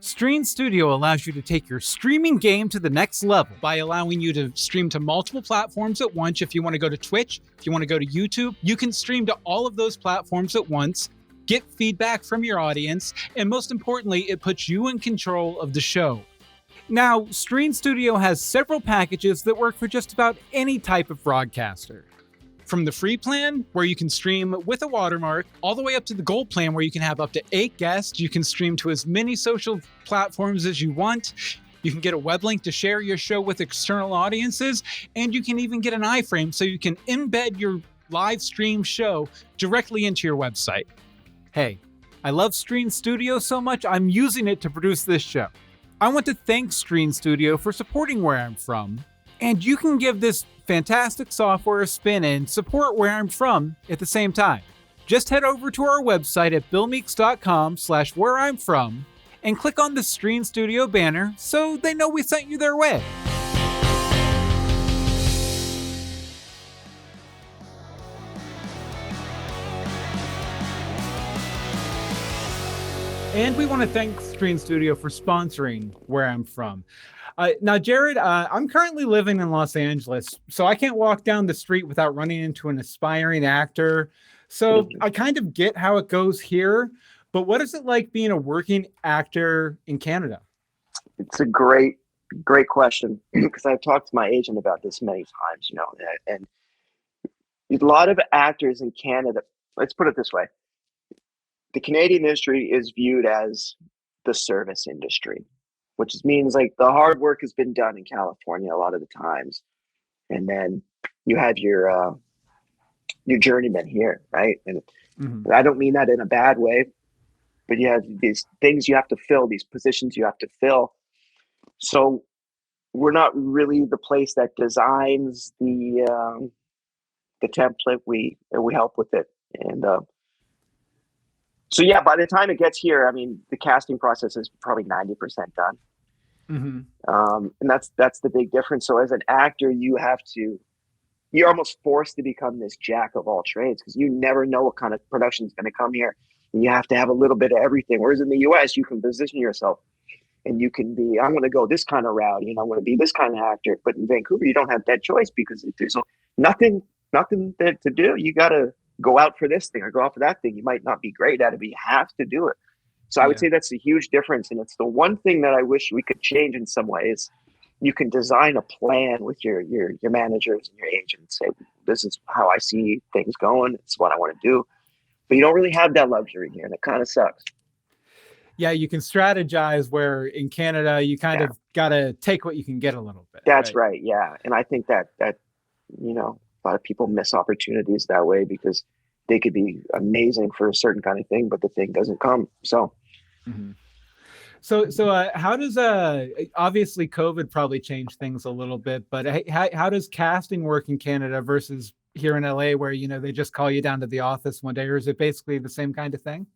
Streen Studio allows you to take your streaming game to the next level by allowing you to stream to multiple platforms at once. If you want to go to Twitch, if you want to go to YouTube, you can stream to all of those platforms at once, get feedback from your audience, and most importantly, it puts you in control of the show. Now, Streen Studio has several packages that work for just about any type of broadcaster. From the free plan, where you can stream with a watermark, all the way up to the gold plan, where you can have up to 8 guests. You can stream to as many social platforms as you want. You can get a web link to share your show with external audiences, and you can even get an iframe so you can embed your live stream show directly into your website. Hey, I love Streen Studio so much, I'm using it to produce this show. I want to thank Streen Studio for supporting Where I'm From, and you can give this fantastic software a spin and support Where I'm From at the same time. Just head over to our website at billmeeks.com/whereimfrom and click on the Streen Studio banner so they know we sent you their way. And we want to thank Streen Studio for sponsoring Where I'm From. Now, Jarod, I'm currently living in Los Angeles, so I can't walk down the street without running into an aspiring actor. So I kind of get how it goes here, but what is it like being a working actor in Canada?
It's a great question, because I've talked to my agent about this many times, and a lot of actors in Canada, let's put it this way. The Canadian industry is viewed as the service industry, which means like the hard work has been done in California a lot of the times. And then you have your journeyman here, right? And I don't mean that in a bad way, but you have these things you have to fill, these positions you have to fill. So we're not really the place that designs the template. We help with it. And so yeah, by the time it gets here, I mean, the casting process is probably 90% done. And that's the big difference. So as an actor, you're almost forced to become this jack of all trades, because you never know what kind of production is going to come here. And you have to have a little bit of everything. Whereas in the US, you can position yourself and you can be, I'm going to go this kind of route, I'm going to be this kind of actor. But in Vancouver, you don't have that choice, because there's nothing to do. You got to go out for this thing or go out for that thing. You might not be great at it, but you have to do it. So I would say that's a huge difference. And it's the one thing that I wish we could change in some ways. You can design a plan with your managers and your agents, say, this is how I see things going. It's what I want to do. But you don't really have that luxury here, and it kind of sucks.
Yeah, you can strategize, where in Canada you kind
Yeah,
of gotta take what you can get a little bit,
that's
right?
right. Yeah, and I think that a lot of people miss opportunities that way because they could be amazing for a certain kind of thing, but the thing doesn't come. So
Mhm. So how does obviously COVID probably changed things a little bit, but how does casting work in Canada versus here in LA, where they just call you down to the office one day, or is it basically the same kind of thing?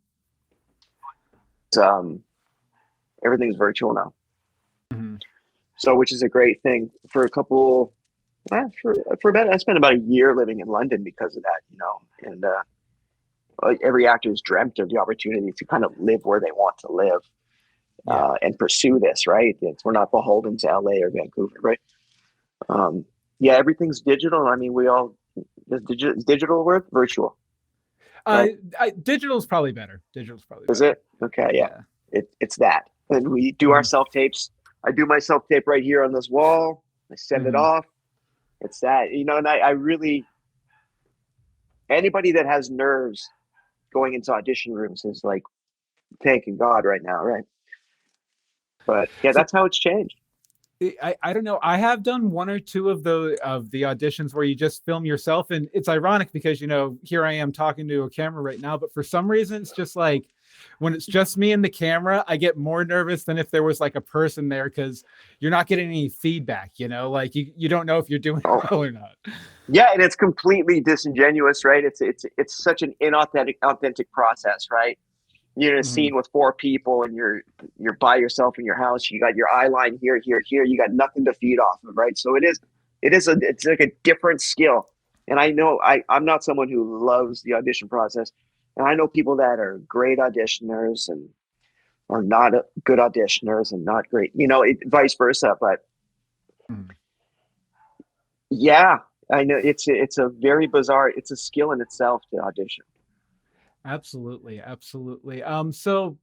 um, everything's virtual now.
Mhm.
So which is a great thing for a couple. For about I spent about a year living in London because of that, and like every actor's dreamt of the opportunity to kind of live where they want to live
Yeah,
and pursue this. Right? We're not beholden to LA or Vancouver, right? Um, yeah, everything's digital. I mean, we all digital work, virtual,
uh,
right?
digital's probably better. Digital's probably
Is
better.
it? Okay, yeah.
Yeah.
It's that. And we do our
Mhm.
self tapes. I do my self tape right here on this wall. I send it
Mhm.
off. It's that, and I really, anybody that has nerves going into audition rooms is like thanking God right now, right? But yeah,
So
that's how it's changed.
I don't know. I have done one or two of the auditions where you just film yourself, and it's ironic because here I am talking to a camera right now, but for some reason it's just like when it's just me and the camera, I get more nervous than if there was like a person there, because you're not getting any feedback. Like you don't know if you're doing
Oh,
well or not.
yeah, and it's completely disingenuous, right? It's such an authentic process, right? You're in a
Mhm.
scene with four people and you're by yourself in your house. You got your eye line here, here, here. You got nothing to feed off of, right? So it's like a different skill. And I know I'm not someone who loves the audition process. And I know people that are great auditioners and are not good auditioners and not great, vice versa. But
Mhm.
yeah, I know it's a very bizarre, it's a skill in itself to audition.
Absolutely, absolutely. So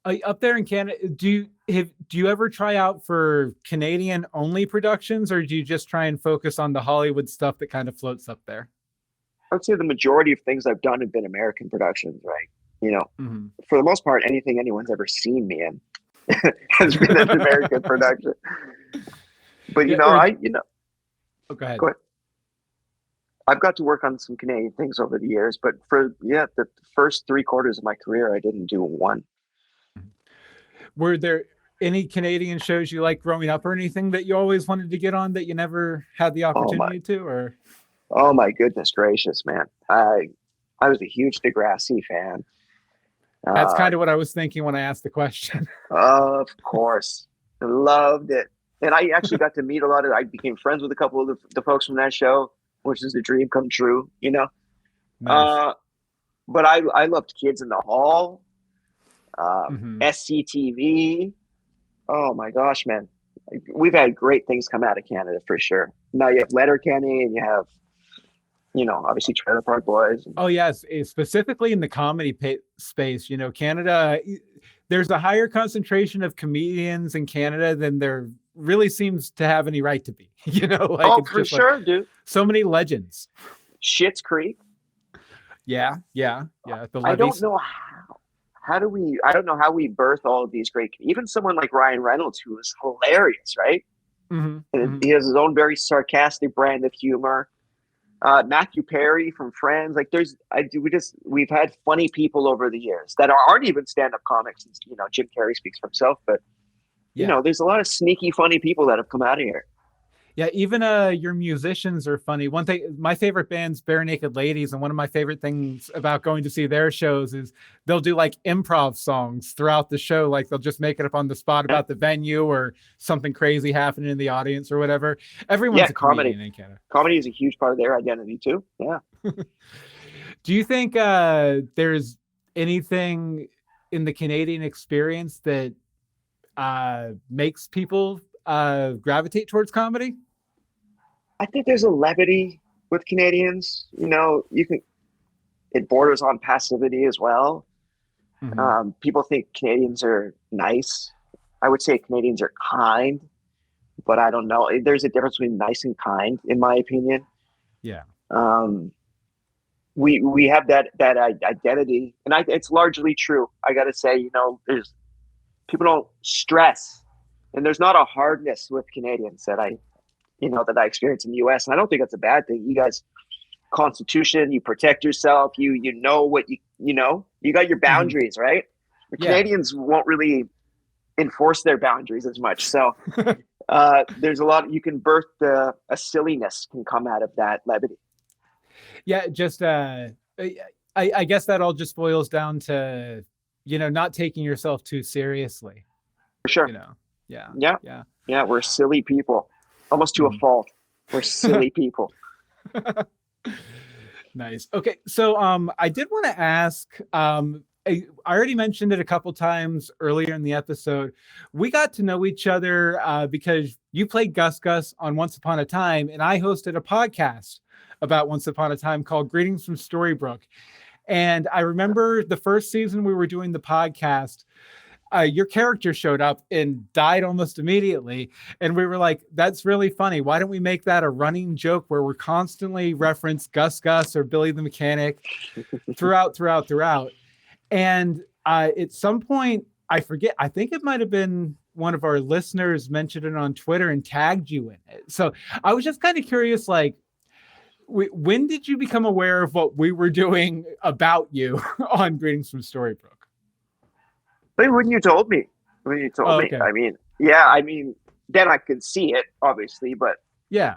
up there in Canada, do you ever try out for Canadian only productions, or do you just try and focus on the Hollywood stuff that kind of floats up there?
I would say the majority of things I've done have been American productions, right? You know,
Mhm.
for the most part, anything anyone's ever seen me in has been an American production. But
Yeah, or oh, go
go
ahead.
ahead. I've got to work on some Canadian things over the years, but for the first 3 quarters of my career, I didn't do one.
Were there any Canadian shows you like growing up, or anything that you always wanted to get on that you never had the
Oh my,
opportunity to? Or
oh my goodness gracious, man! I was a huge Degrassi fan.
that's
Uh,
kind of what I was thinking when I asked the question.
of course, loved it, and I actually got to meet a lot of. I became friends with a couple of the folks from that show, which is a dream come true,
Nice.
Uh, but I loved Kids in the Hall,
Hmm.
SCTV. Oh my gosh, man. We've had great things come out of Canada for sure. Now you have Letterkenny and you have, obviously Trailer Park Boys.
Oh yes, specifically in the comedy space, Canada. There's a higher concentration of comedians in Canada than there really seems to have any right to be. Like
Oh,
it's
for
just like
sure, dude.
so many legends.
Schitt's Creek.
Yeah, yeah, yeah. The
I don't
levies.
know I don't know how we birth all of these great, even someone like Ryan Reynolds, who is hilarious, right?
Hmm.
And
Hmm.
he has his own very sarcastic brand of humor. Matthew Perry from Friends. Like we've had funny people over the years that aren't even stand-up comics. Jim Carrey speaks for himself, but
Yeah.
there's a lot of sneaky funny people that have come out of here.
Yeah, even your musicians are funny. One thing, my favorite band's Bare Naked Ladies, and one of my favorite things about going to see their shows is they'll do like improv songs throughout the show. Like they'll just make it up on the spot
Yeah,
about the venue or something crazy happening in the audience or whatever. Everyone's
yeah,
a
comedy.
comedian in Canada.
Comedy is a huge part of their identity too. Yeah.
Do you think there's anything in the Canadian experience that makes people gravitate towards comedy?
I think there's a levity with Canadians. It borders on passivity as well.
Hmm.
People think Canadians are nice. I would say Canadians are kind, but I don't know. There's a difference between nice and kind, in my opinion.
Yeah.
Um, we have that identity, and it's largely true. I got to say, people don't stress, and there's not a hardness with Canadians that I experience in the US. And I don't think that's a bad thing. You guys, Constitution, you protect yourself, you know what you got your boundaries, right? The Canadians won't really enforce their boundaries as much. So there's a lot, you can birth a silliness can come out of that levity.
Yeah, just I guess that all just boils down to, not taking yourself too seriously.
For sure. Yeah, we're silly people, almost to a fault. We're silly people.
Nice. Okay, so I did want to ask, I already mentioned it a couple times earlier in the episode. We got to know each other because you played Gus Gus on Once Upon a Time, and I hosted a podcast about Once Upon a Time called Greetings from Storybrooke. And I remember the first season we were doing the podcast, your character showed up and died almost immediately. And we were like, that's really funny. Why don't we make that a running joke where we're constantly reference Gus Gus or Billy the Mechanic throughout. And at some point, I forget, I think it might have been one of our listeners mentioned it on Twitter and tagged you in it. So I was just kind of curious, like, when did you become aware of what we were doing about you on Greetings from Storybrooke?
When you told me.
Okay.
I mean, then I could see it, obviously, but
yeah,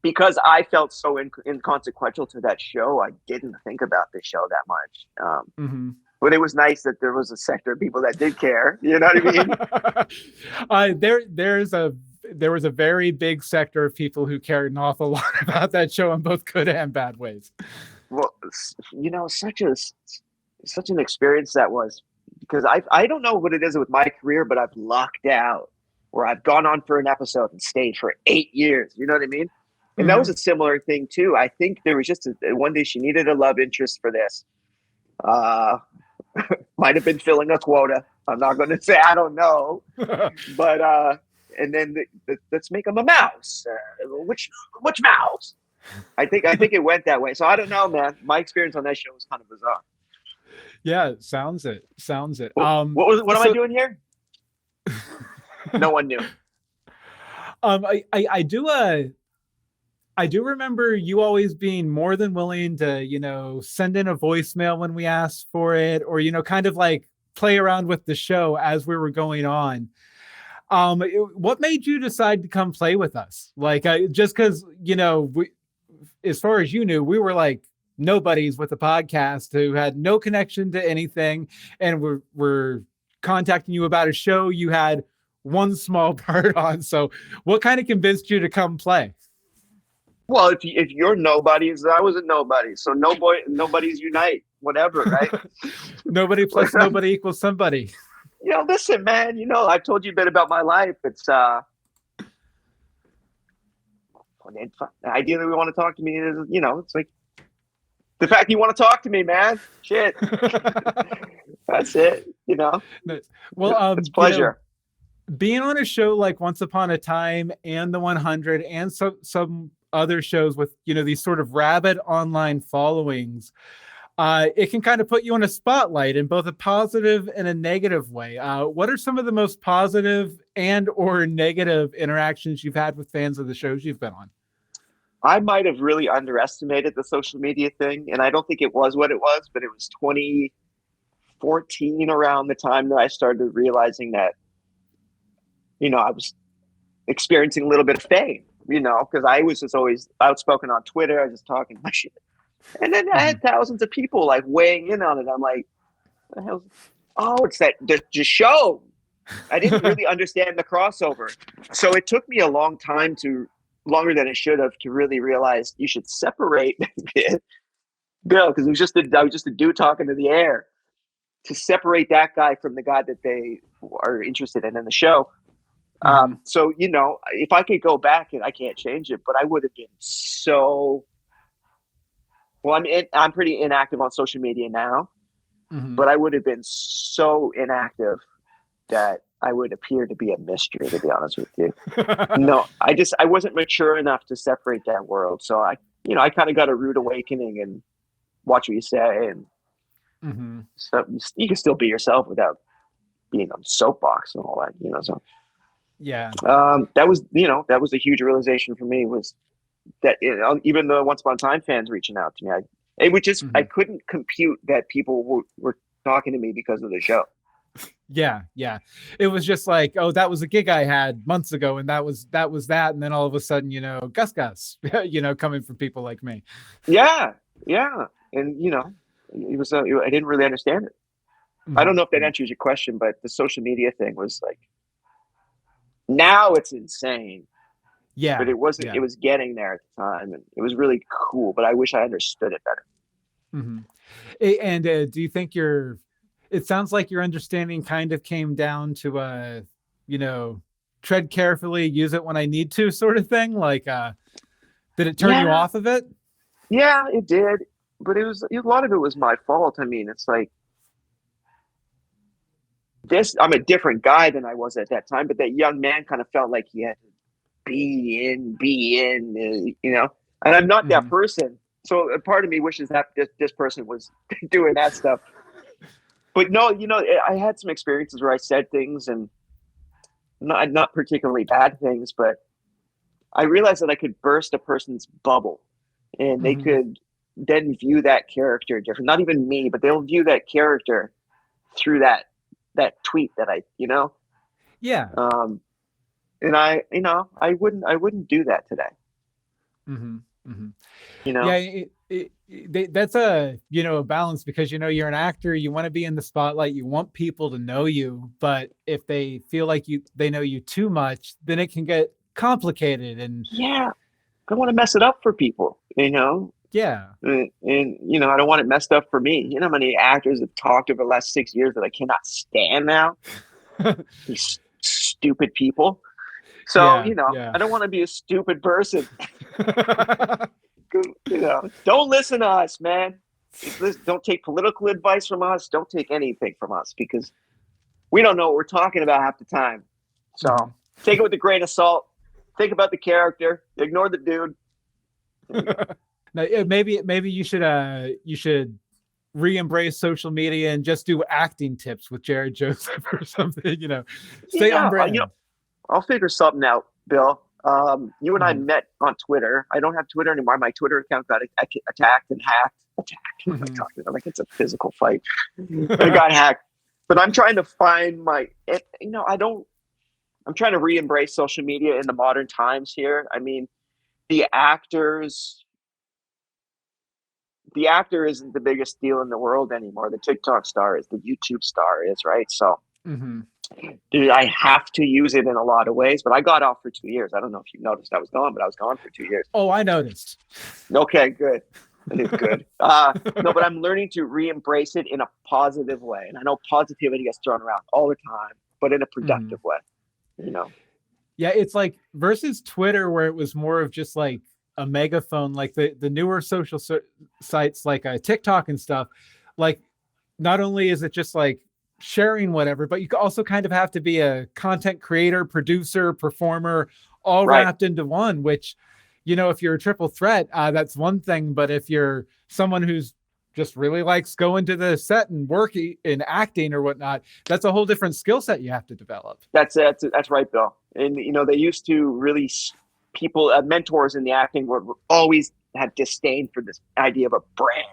because I felt so inconsequential to that show, I didn't think about the show that much. But it was nice that there was a sector of people that did care. You know what I mean?
There was a very big sector of people who cared an awful lot about that show in both good and bad ways.
Well, such an experience that was, because I don't know what it is with my career, but I've lucked out where I've gone on for an episode and stayed for 8 years. You know what I mean? And that was a similar thing too. I think there was just one day she needed a love interest for this. Might have been filling a quota. I'm not going to say, I don't know, but and then let's make him a mouse. Which mouse? I think it went that way. So I don't know, man. My experience on that show was kind of bizarre.
Yeah, sounds it.
What am I doing here? No one knew.
I do remember you always being more than willing to, send in a voicemail when we asked for it, or, kind of like play around with the show as we were going on. What made you decide to come play with us? Like, just because, we, as far as you knew, we were like nobodies with a podcast who had no connection to anything. And we're contacting you about a show you had one small part on. So what kind of convinced you to come play?
Well, if you're nobodies, I was a nobody. So nobodies unite, whatever, right?
Nobody plus nobody equals somebody.
Listen, man, I've told you a bit about my life. It's ideally we want to talk to me is, it's like the fact you want to talk to me, man. Shit. That's it,
Well,
it's pleasure.
Being on a show like Once Upon a Time and The 100 and some other shows with, these sort of rabid online followings, it can kind of put you on a spotlight in both a positive and a negative way. What are some of the most positive and or negative interactions you've had with fans of the shows you've been on?
I might have really underestimated the social media thing, and I don't think it was what it was, but it was 2014 around the time that I started realizing that, I was experiencing a little bit of fame, because I was just always outspoken on Twitter. I was just talking my shit. And then I had thousands of people like weighing in on it. I'm like, what the hell? Oh, it's that the show. I didn't really understand the crossover. So it took me a long time longer than it should have, to really realize you should separate Bill, because I was just a dude talking to the air, to separate that guy from the guy that they are interested in the show. So, if I could go back, and I can't change it, but I would have been so, well, I'm pretty inactive on social media now, but I would have been so inactive that I would appear to be a mystery, to be honest with you. No, I wasn't mature enough to separate that world. So I kind of got a rude awakening and watch what you say. And so you can still be yourself without being on soapbox and all that, so
Yeah.
that was a huge realization for me, was that, even the Once Upon a Time fans reaching out to me, I couldn't compute that people were talking to me because of the show.
Yeah. It was just like, oh, that was a gig I had months ago, and that was that. And then all of a sudden, Gus Gus, coming from people like me.
Yeah. And, it was, I didn't really understand it. I don't know if that answers your question, but the social media thing was like, now it's insane.
Yeah.
But it wasn't, it was getting there at the time, and it was really cool, but I wish I understood it better.
And do you think it sounds like your understanding kind of came down to, tread carefully, use it when I need to sort of thing? Like, did it turn you off of it?
Yeah, it did. But a lot of it was my fault. I mean, it's like, I'm a different guy than I was at that time, but that young man kind of felt like he had to be in, and I'm not that person. So a part of me wishes that this person was doing that stuff. But no, I had some experiences where I said things, and not particularly bad things, but I realized that I could burst a person's bubble, and they could then view that character different. Not even me, but they'll view that character through that tweet that I.
Yeah.
And I wouldn't do that today.
Yeah, that's a balance, because you're an actor, you want to be in the spotlight, you want people to know you, but if they feel like they know you too much, then it can get complicated. And
I don't want to mess it up for people,
Yeah.
And I don't want it messed up for me. How many actors have talked over the last 6 years that I cannot stand now? These stupid people. So, I don't want to be a stupid person. Don't listen to us, man. Don't take political advice from us. Don't take anything from us, because we don't know what we're talking about half the time. So take it with a grain of salt. Think about the character. Ignore the dude.
Now, maybe you should re-embrace social media and just do acting tips with Jarod Joseph or something. Stay on brand.
I'll figure something out, Bill. You and I met on Twitter. I don't have Twitter anymore. My Twitter account got attacked and hacked. What am I talking about? Like, it's a physical fight. It got hacked. But I'm trying to find I'm trying to re-embrace social media in the modern times here. I mean, the actor isn't the biggest deal in the world anymore. The TikTok star is, the YouTube star is, right? So dude, I have to use it in a lot of ways, but I got off for 2 years. I don't know if you noticed I was gone, but I was gone for 2 years.
Oh, I noticed.
Okay, good. That is good. No, but I'm learning to re-embrace it in a positive way. And I know positivity gets thrown around all the time, but in a productive way,
Yeah, it's like versus Twitter, where it was more of just like a megaphone, like the newer social sites like TikTok and stuff. Like, not only is it just like sharing whatever, but you also kind of have to be a content creator, producer, performer, all wrapped into one, which, if you're a triple threat, that's one thing. But if you're someone who's just really likes going to the set and working in acting or whatnot, that's a whole different skill set you have to develop.
That's right, Bill. And, they used to really, mentors in the acting world always had disdain for this idea of a brand.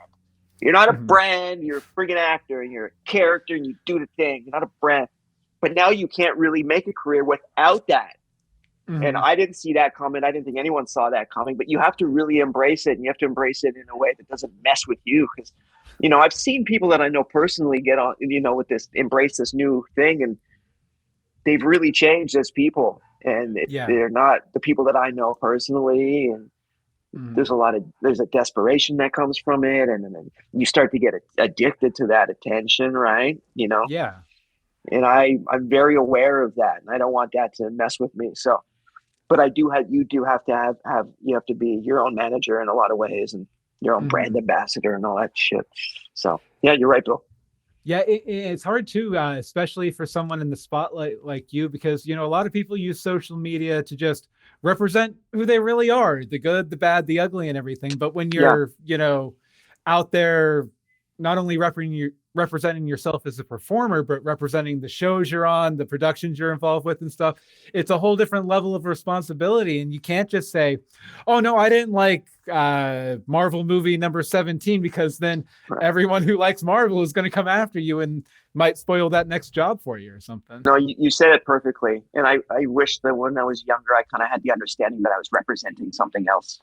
You're not a brand, you're a friggin' actor, and you're a character, and you do the thing. You're not a brand. But now you can't really make a career without that. And I didn't see that coming. I didn't think anyone saw that coming. But you have to really embrace it, and you have to embrace it in a way that doesn't mess with you. Because, I've seen people that I know personally get on, with this, embrace this new thing, and they've really changed as people. And they're not the people that I know personally. And there's a desperation that comes from it, and then you start to get addicted to that attention, right?
Yeah.
And I'm very aware of that, and I don't want that to mess with me. So, but you do have to be your own manager in a lot of ways, and your own brand ambassador and all that shit. So yeah, you're right, Bill.
Yeah, it's hard too, especially for someone in the spotlight like you, because, a lot of people use social media to just represent who they really are, the good, the bad, the ugly, and everything. But when you're, out there not only representing yourself as a performer, but representing the shows you're on, the productions you're involved with and stuff. It's a whole different level of responsibility. And you can't just say, oh no, I didn't like Marvel movie number 17, because then everyone who likes Marvel is going to come after you and might spoil that next job for you or something.
No, you said it perfectly. And I wish that when I was younger, I kind of had the understanding that I was representing something else,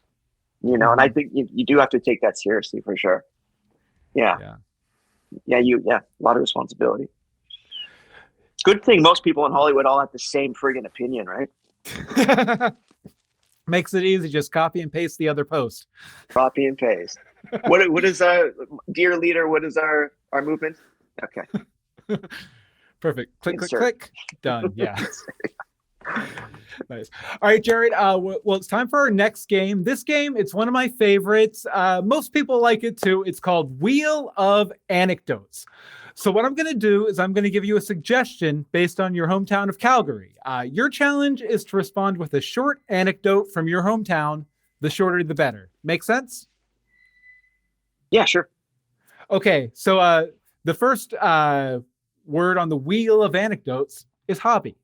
and I think you do have to take that seriously for sure. Yeah. A lot of responsibility. Good thing most people in Hollywood all have the same friggin' opinion, right?
Makes it easy. Just copy and paste the other post.
Copy and paste. What is dear leader? What is our movement? Okay.
Perfect. Click,
Insert.
click, click. Done. Yeah. Nice. All right, Jarod. Well, it's time for our next game. This game, it's one of my favorites. Most people like it too. It's called Wheel of Anecdotes. So what I'm going to do is I'm going to give you a suggestion based on your hometown of Calgary. Your challenge is to respond with a short anecdote from your hometown. The shorter, the better. Make sense?
Yeah, sure.
Okay. So the first word on the Wheel of Anecdotes is hobby.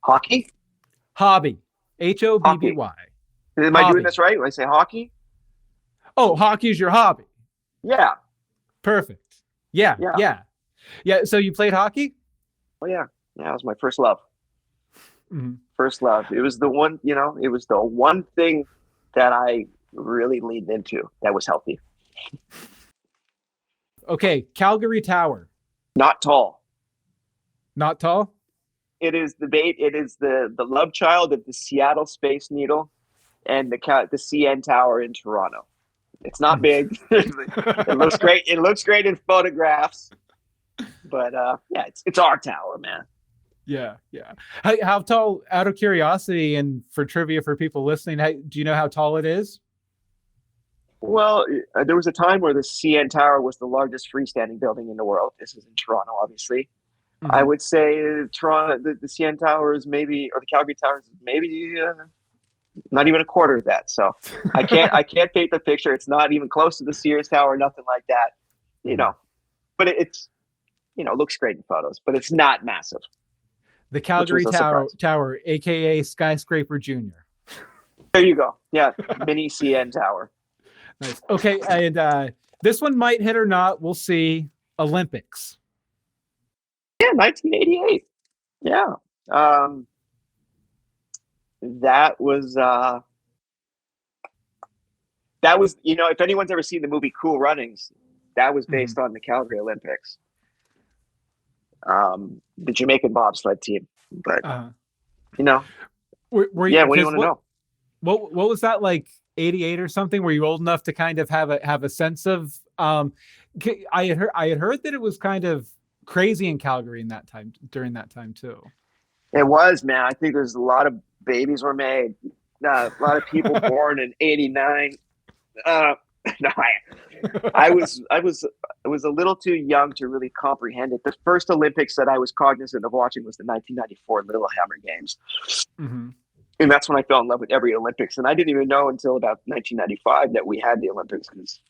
Hockey?
Hobby. Hobby.
Am I doing this right when I say hockey?
Oh, hockey is your hobby.
Yeah.
Perfect. Yeah. So you played hockey?
Oh yeah. Yeah, it was my first love.
Mm-hmm.
First love. It was the one, it was the one thing that I really leaned into that was healthy.
Okay, Calgary Tower.
Not tall.
Not tall?
It is the love child of the Seattle Space Needle and the CN Tower in Toronto. It's not big. It looks great. It looks great in photographs. But it's our tower, man.
Yeah. How tall, out of curiosity and for trivia for people listening, do you know how tall it is?
Well, there was a time where the CN Tower was the largest freestanding building in the world. This is in Toronto, obviously. Mm-hmm. I would say Toronto, the CN Tower is maybe, or the Calgary Tower is maybe not even a quarter of that. So I can't paint the picture. It's not even close to the Sears Tower, nothing like that, But it's, looks great in photos, but it's not massive.
The Calgary Tower, aka Skyscraper Junior.
There you go. Yeah, mini CN Tower.
Nice. Okay, and this one might hit or not. We'll see. Olympics.
Yeah, 1988. Yeah. That was, if anyone's ever seen the movie Cool Runnings, that was based on the Calgary Olympics. The Jamaican bobsled team. But,
were
what do you want to know?
What was that, like 88 or something? Were you old enough to kind of have a sense of, I had heard that it was kind of crazy in Calgary during that time too.
It was, man. I think there's a lot of babies were made. A lot of people born in '89. I was a little too young to really comprehend it. The first Olympics that I was cognizant of watching was the 1994 Lillehammer Games, and that's when I fell in love with every Olympics. And I didn't even know until about 1995 that we had the Olympics. Because,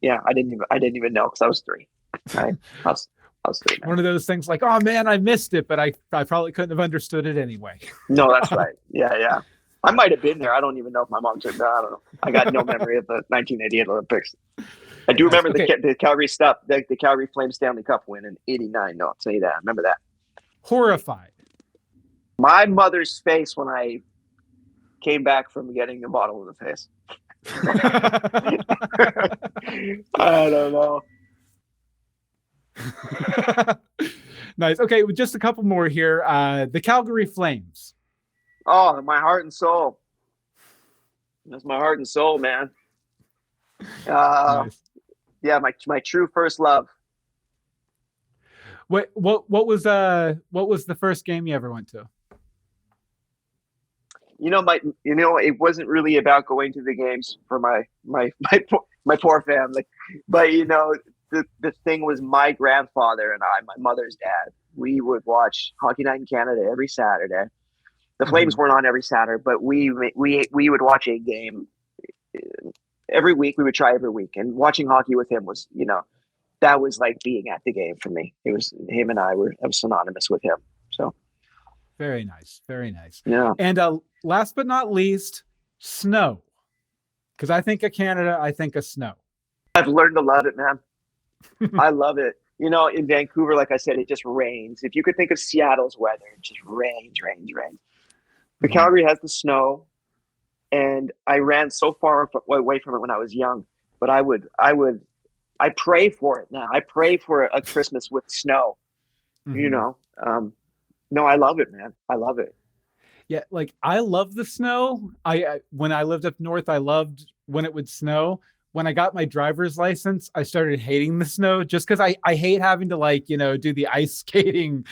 I didn't even know because I was 3. Right? I was 3.
One of those things like, oh man, I missed it, but I probably couldn't have understood it anyway.
No, that's right. Yeah. I might have been there. I don't even know if my mom took me. I don't know. I got no memory of the 1988 Olympics. I do remember the Calgary stuff, the Calgary Flames Stanley Cup win in '89. No, I'll tell you that. I remember that. Horrified. My mother's face when I came back from getting a bottle in the face. I don't know.
Nice. Okay, just a couple more here. The Calgary Flames.
Oh, my heart and soul. That's my heart and soul, man. Nice. Yeah, my true first love.
What was the first game you ever went to?
It wasn't really about going to the games for my poor family, but the thing was my grandfather and I, my mother's dad, we would watch Hockey Night in Canada every Saturday. The Flames weren't on every Saturday, but we would watch a game every week. We would try every week, and watching hockey with him was, that was like being at the game for me. It was him and I was synonymous with him. So
Very nice. Very nice.
yeah.
And last but not least, snow. Because I think of Canada, I think of snow.
I've learned to love it, man. I love it. In Vancouver, like I said, it just rains. If you could think of Seattle's weather, it just rains. But Calgary has the snow, and I ran so far away from it when I was young. But I pray for it now. I pray for a Christmas with snow.
Mm-hmm.
No, I love it, man. I love it.
Yeah, like I love the snow. I when I lived up north, I loved when it would snow. When I got my driver's license, I started hating the snow just because I hate having to do the ice skating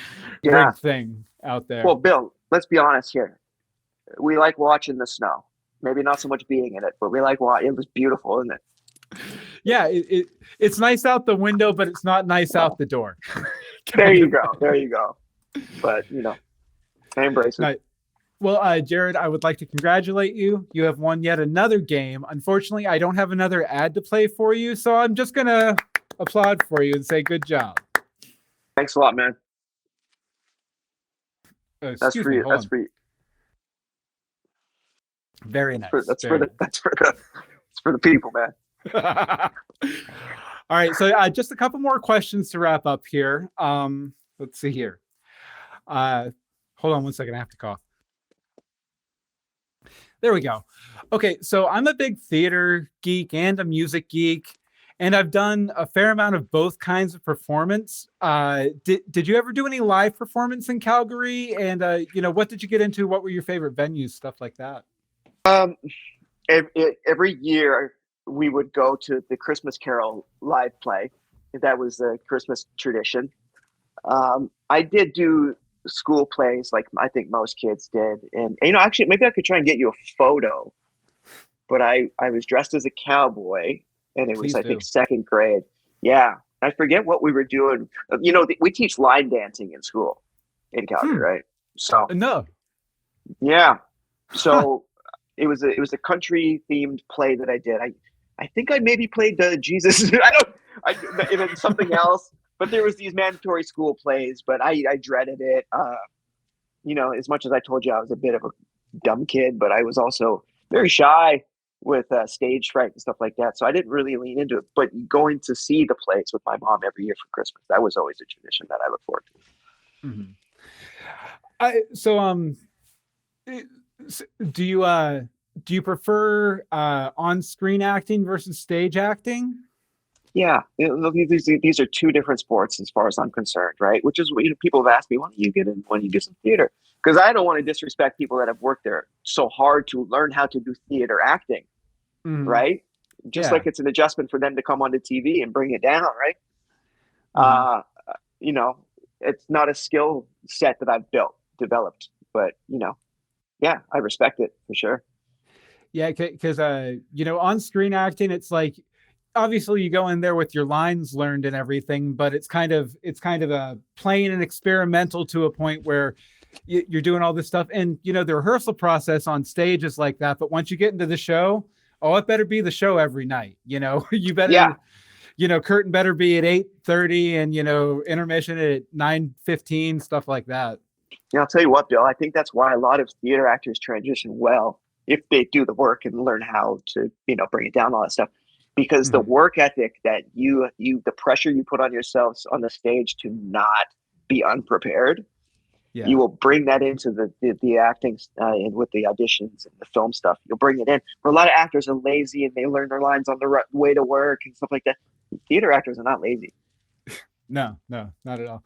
rig thing out there.
Well, Bill, let's be honest here. We like watching the snow. Maybe not so much being in it, but we like watching. It was beautiful, isn't it?
Yeah, it's nice out the window, but it's not nice out the door.
There you go. But I embrace it.
Right. Well, Jarod, I would like to congratulate you. You have won yet another game. Unfortunately, I don't have another ad to play for you, so I'm just going to applaud for you and say good job.
Thanks a lot, man.
That's for you.
That's for you.
Very nice.
That's for the people, man.
All right, so just a couple more questions to wrap up here. Let's see here. Hold on one second. I have to cough. There we go. Okay, so I'm a big theater geek and a music geek, and I've done a fair amount of both kinds of performance. Did you ever do any live performance in Calgary? And what did you get into? What were your favorite venues? Stuff like that.
Every year we would go to the Christmas Carol live play. That was the Christmas tradition. I did do school plays like I think most kids did. And actually, maybe I could try and get you a photo. But I was dressed as a cowboy, and it was, I think, second grade. Yeah. I forget what we were doing. We teach line dancing in school in Calgary, right? So
no.
Yeah. So it was a country themed play that I did. I think I maybe played Jesus. It was something else. But there was these mandatory school plays, but I dreaded it. As much as I told you I was a bit of a dumb kid, but I was also very shy with stage fright and stuff like that. So I didn't really lean into it. But going to see the plays with my mom every year for Christmas, that was always a tradition that I look forward
to. Do you prefer on-screen acting versus stage acting?
Yeah, these are two different sports as far as I'm concerned, right? Which is what people have asked me, when do you get some theater? Because I don't want to disrespect people that have worked there so hard to learn how to do theater acting, right? Just like it's an adjustment for them to come onto TV and bring it down, right? It's not a skill set that I've developed, but I respect it for sure.
Yeah, because on-screen acting, it's like, obviously you go in there with your lines learned and everything, but it's kind of a plain and experimental to a point where you're doing all this stuff. And, the rehearsal process on stage is like that. But once you get into the show, it better be the show every night. You better, curtain better be at 8:30 and, intermission at 9:15, stuff like that.
Yeah, I'll tell you what, Bill, I think that's why a lot of theater actors transition well if they do the work and learn how to, bring it down, all that stuff. Because the work ethic that the pressure you put on yourselves on the stage to not be unprepared, you will bring that into the acting and with the auditions and the film stuff. You'll bring it in. For a lot of actors are lazy and they learn their lines on the way to work and stuff like that. Theater actors are not lazy.
No, not at all.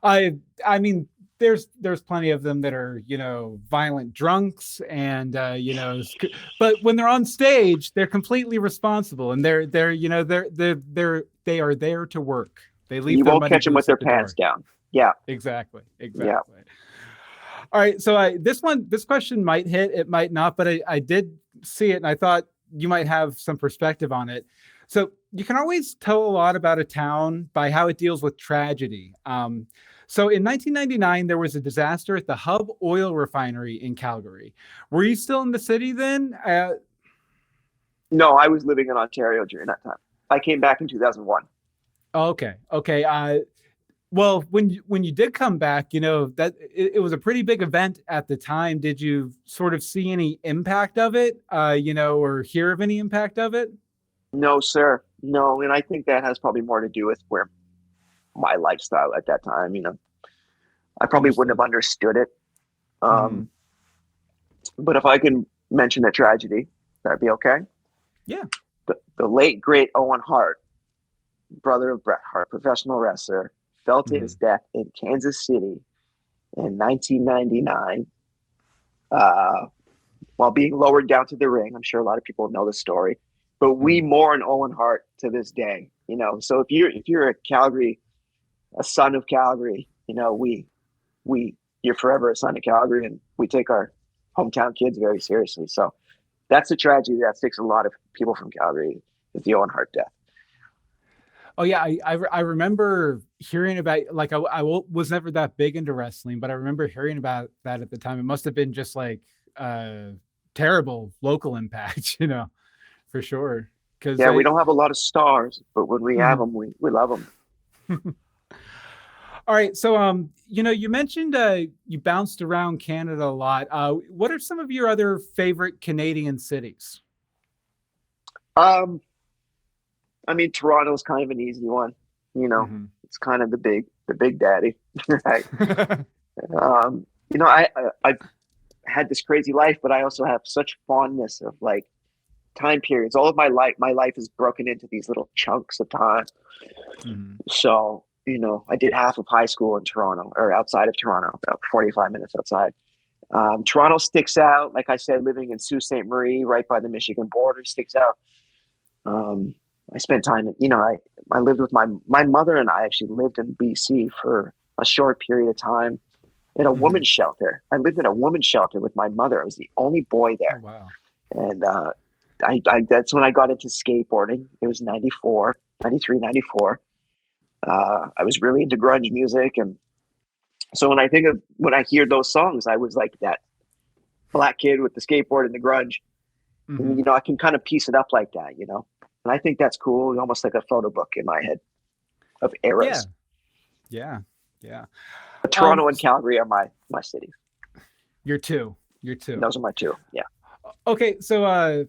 I mean, there's plenty of them that are, violent drunks and, but when they're on stage, they're completely responsible and they are there to work. They leave.
You won't catch them with their pants down. Yeah,
exactly.
Yeah.
All right. So this question might hit, it might not, but I did see it and I thought you might have some perspective on it. So you can always tell a lot about a town by how it deals with tragedy. So in 1999, there was a disaster at the Hub oil refinery in Calgary. Were you still in the city then?
No, I was living in Ontario during that time. I came back in 2001.
Oh, okay. Okay. Well, when you did come back, that it was a pretty big event at the time. Did you sort of see any impact of it, or hear of any impact of it?
No, sir. No, and I think that has probably more to do with where my lifestyle at that time. I probably wouldn't have understood it.
Mhm.
But if I can mention a tragedy, that'd be okay.
Yeah.
The late great Owen Hart, brother of Bret Hart, professional wrestler, fell to his death in Kansas City in 1999 while being lowered down to the ring. I'm sure a lot of people know the story, but we mourn Owen Hart to this day. So if you're a son of Calgary, you're forever a son of Calgary, and we take our hometown kids very seriously. So that's a tragedy that sticks a lot of people from Calgary, is the Owen Hart death.
Oh yeah, I remember hearing about, like, was never that big into wrestling, but I remember hearing about that at the time. It must have been just like terrible local impact, for sure. Because
we don't have a lot of stars, but when we have them, we love them.
All right, so you mentioned you bounced around Canada a lot. What are some of your other favorite Canadian cities?
I mean, Toronto's kind of an easy one. It's kind of the big daddy, right? I've had this crazy life, but I also have such fondness of like time periods. All of my life is broken into these little chunks of time. So, I did half of high school in Toronto, or outside of Toronto, about 45 minutes outside. Toronto sticks out. Like I said, living in Sault Ste. Marie, right by the Michigan border, sticks out. I spent time, I lived with my mother, and I actually lived in BC for a short period of time in a women's shelter. I lived in a women's shelter with my mother. I was the only boy there.
Oh, wow.
And I that's when I got into skateboarding. It was 94, 93, 94. I was really into grunge music. And so when I hear those songs, I was like that black kid with the skateboard and the grunge. And, I can kind of piece it up like that, And I think that's cool, almost like a photo book in my head of eras.
Yeah.
But Toronto and Calgary are my cities.
Your two.
Those are my two. Yeah.
Okay, so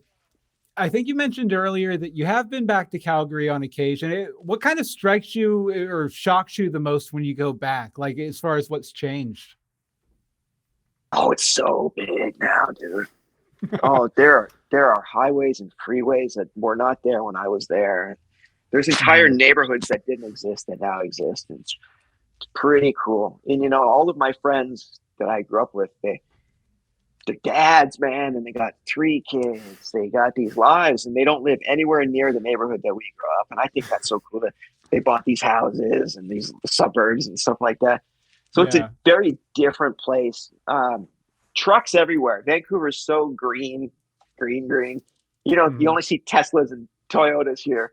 I think you mentioned earlier that you have been back to Calgary on occasion. What kind of strikes you or shocks you the most when you go back, like as far as what's changed?
Oh, it's so big now, dude. Oh, there are highways and freeways that were not there when I was there. There's entire neighborhoods that didn't exist that now exist. It's pretty cool. And all of my friends that I grew up with, they're dads, man, and they got 3 kids. They got these lives, and they don't live anywhere near the neighborhood that we grew up. And I think that's so cool that they bought these houses and these suburbs and stuff like that. So it's a very different place. Trucks everywhere. Vancouver's so green. You only see Teslas and Toyotas here.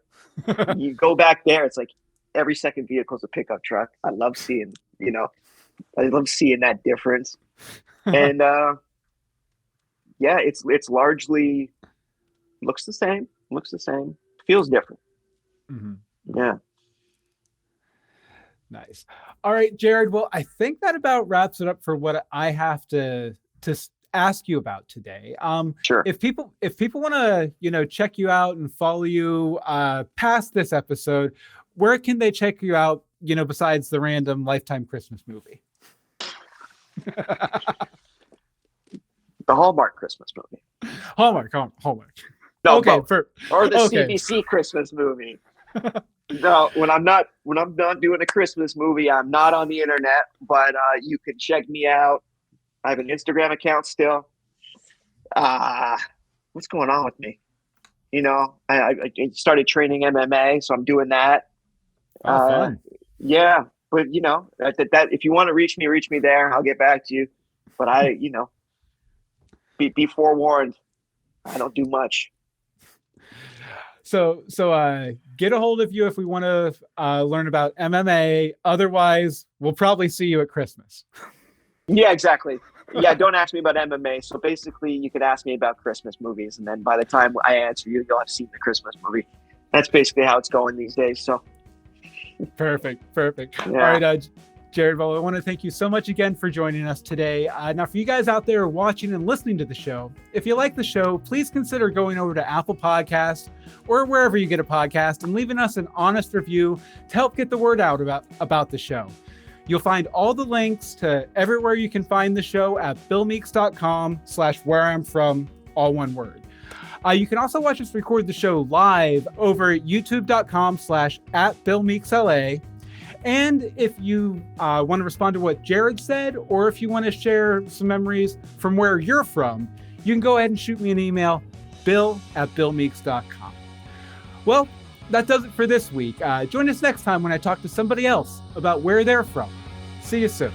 You go back there, it's like every second vehicle is a pickup truck. I love seeing that difference. And it's largely looks the same, feels different. Yeah.
Nice. All right, Jarod. Well, I think that about wraps it up for what I have to ask you about today.
Sure.
If people want to, check you out and follow you past this episode, where can they check you out, besides the random Lifetime Christmas movie?
The Hallmark Christmas movie.
Hallmark.
No,
okay,
or the CBC Christmas movie. No, when I'm not doing a Christmas movie, I'm not on the internet, but you can check me out. I have an Instagram account still. What's going on with me? I started training MMA, so I'm doing that.
Fun.
Yeah, but that if you want to reach me there. I'll get back to you. But be forewarned. I don't do much.
So get a hold of you if we want to learn about MMA. Otherwise, we'll probably see you at Christmas.
Yeah, exactly. Yeah, don't ask me about MMA. So basically, you could ask me about Christmas movies, and then by the time I answer you, you'll have seen the Christmas movie. That's basically how it's going these days. So
Perfect.
Yeah.
All right, Jarod, well, I want to thank you so much again for joining us today. Now, for you guys out there watching and listening to the show, if you like the show, please consider going over to Apple Podcasts or wherever you get a podcast and leaving us an honest review to help get the word out about the show. You'll find all the links to everywhere you can find the show at billmeeks.com/whereimfrom, all one word. You can also watch us record the show live over at youtube.com/@BillMeeksLA. And if you want to respond to what Jarod said, or if you want to share some memories from where you're from, you can go ahead and shoot me an email, bill@billmeeks.com. Well, that does it for this week. Join us next time when I talk to somebody else about where they're from. See you soon.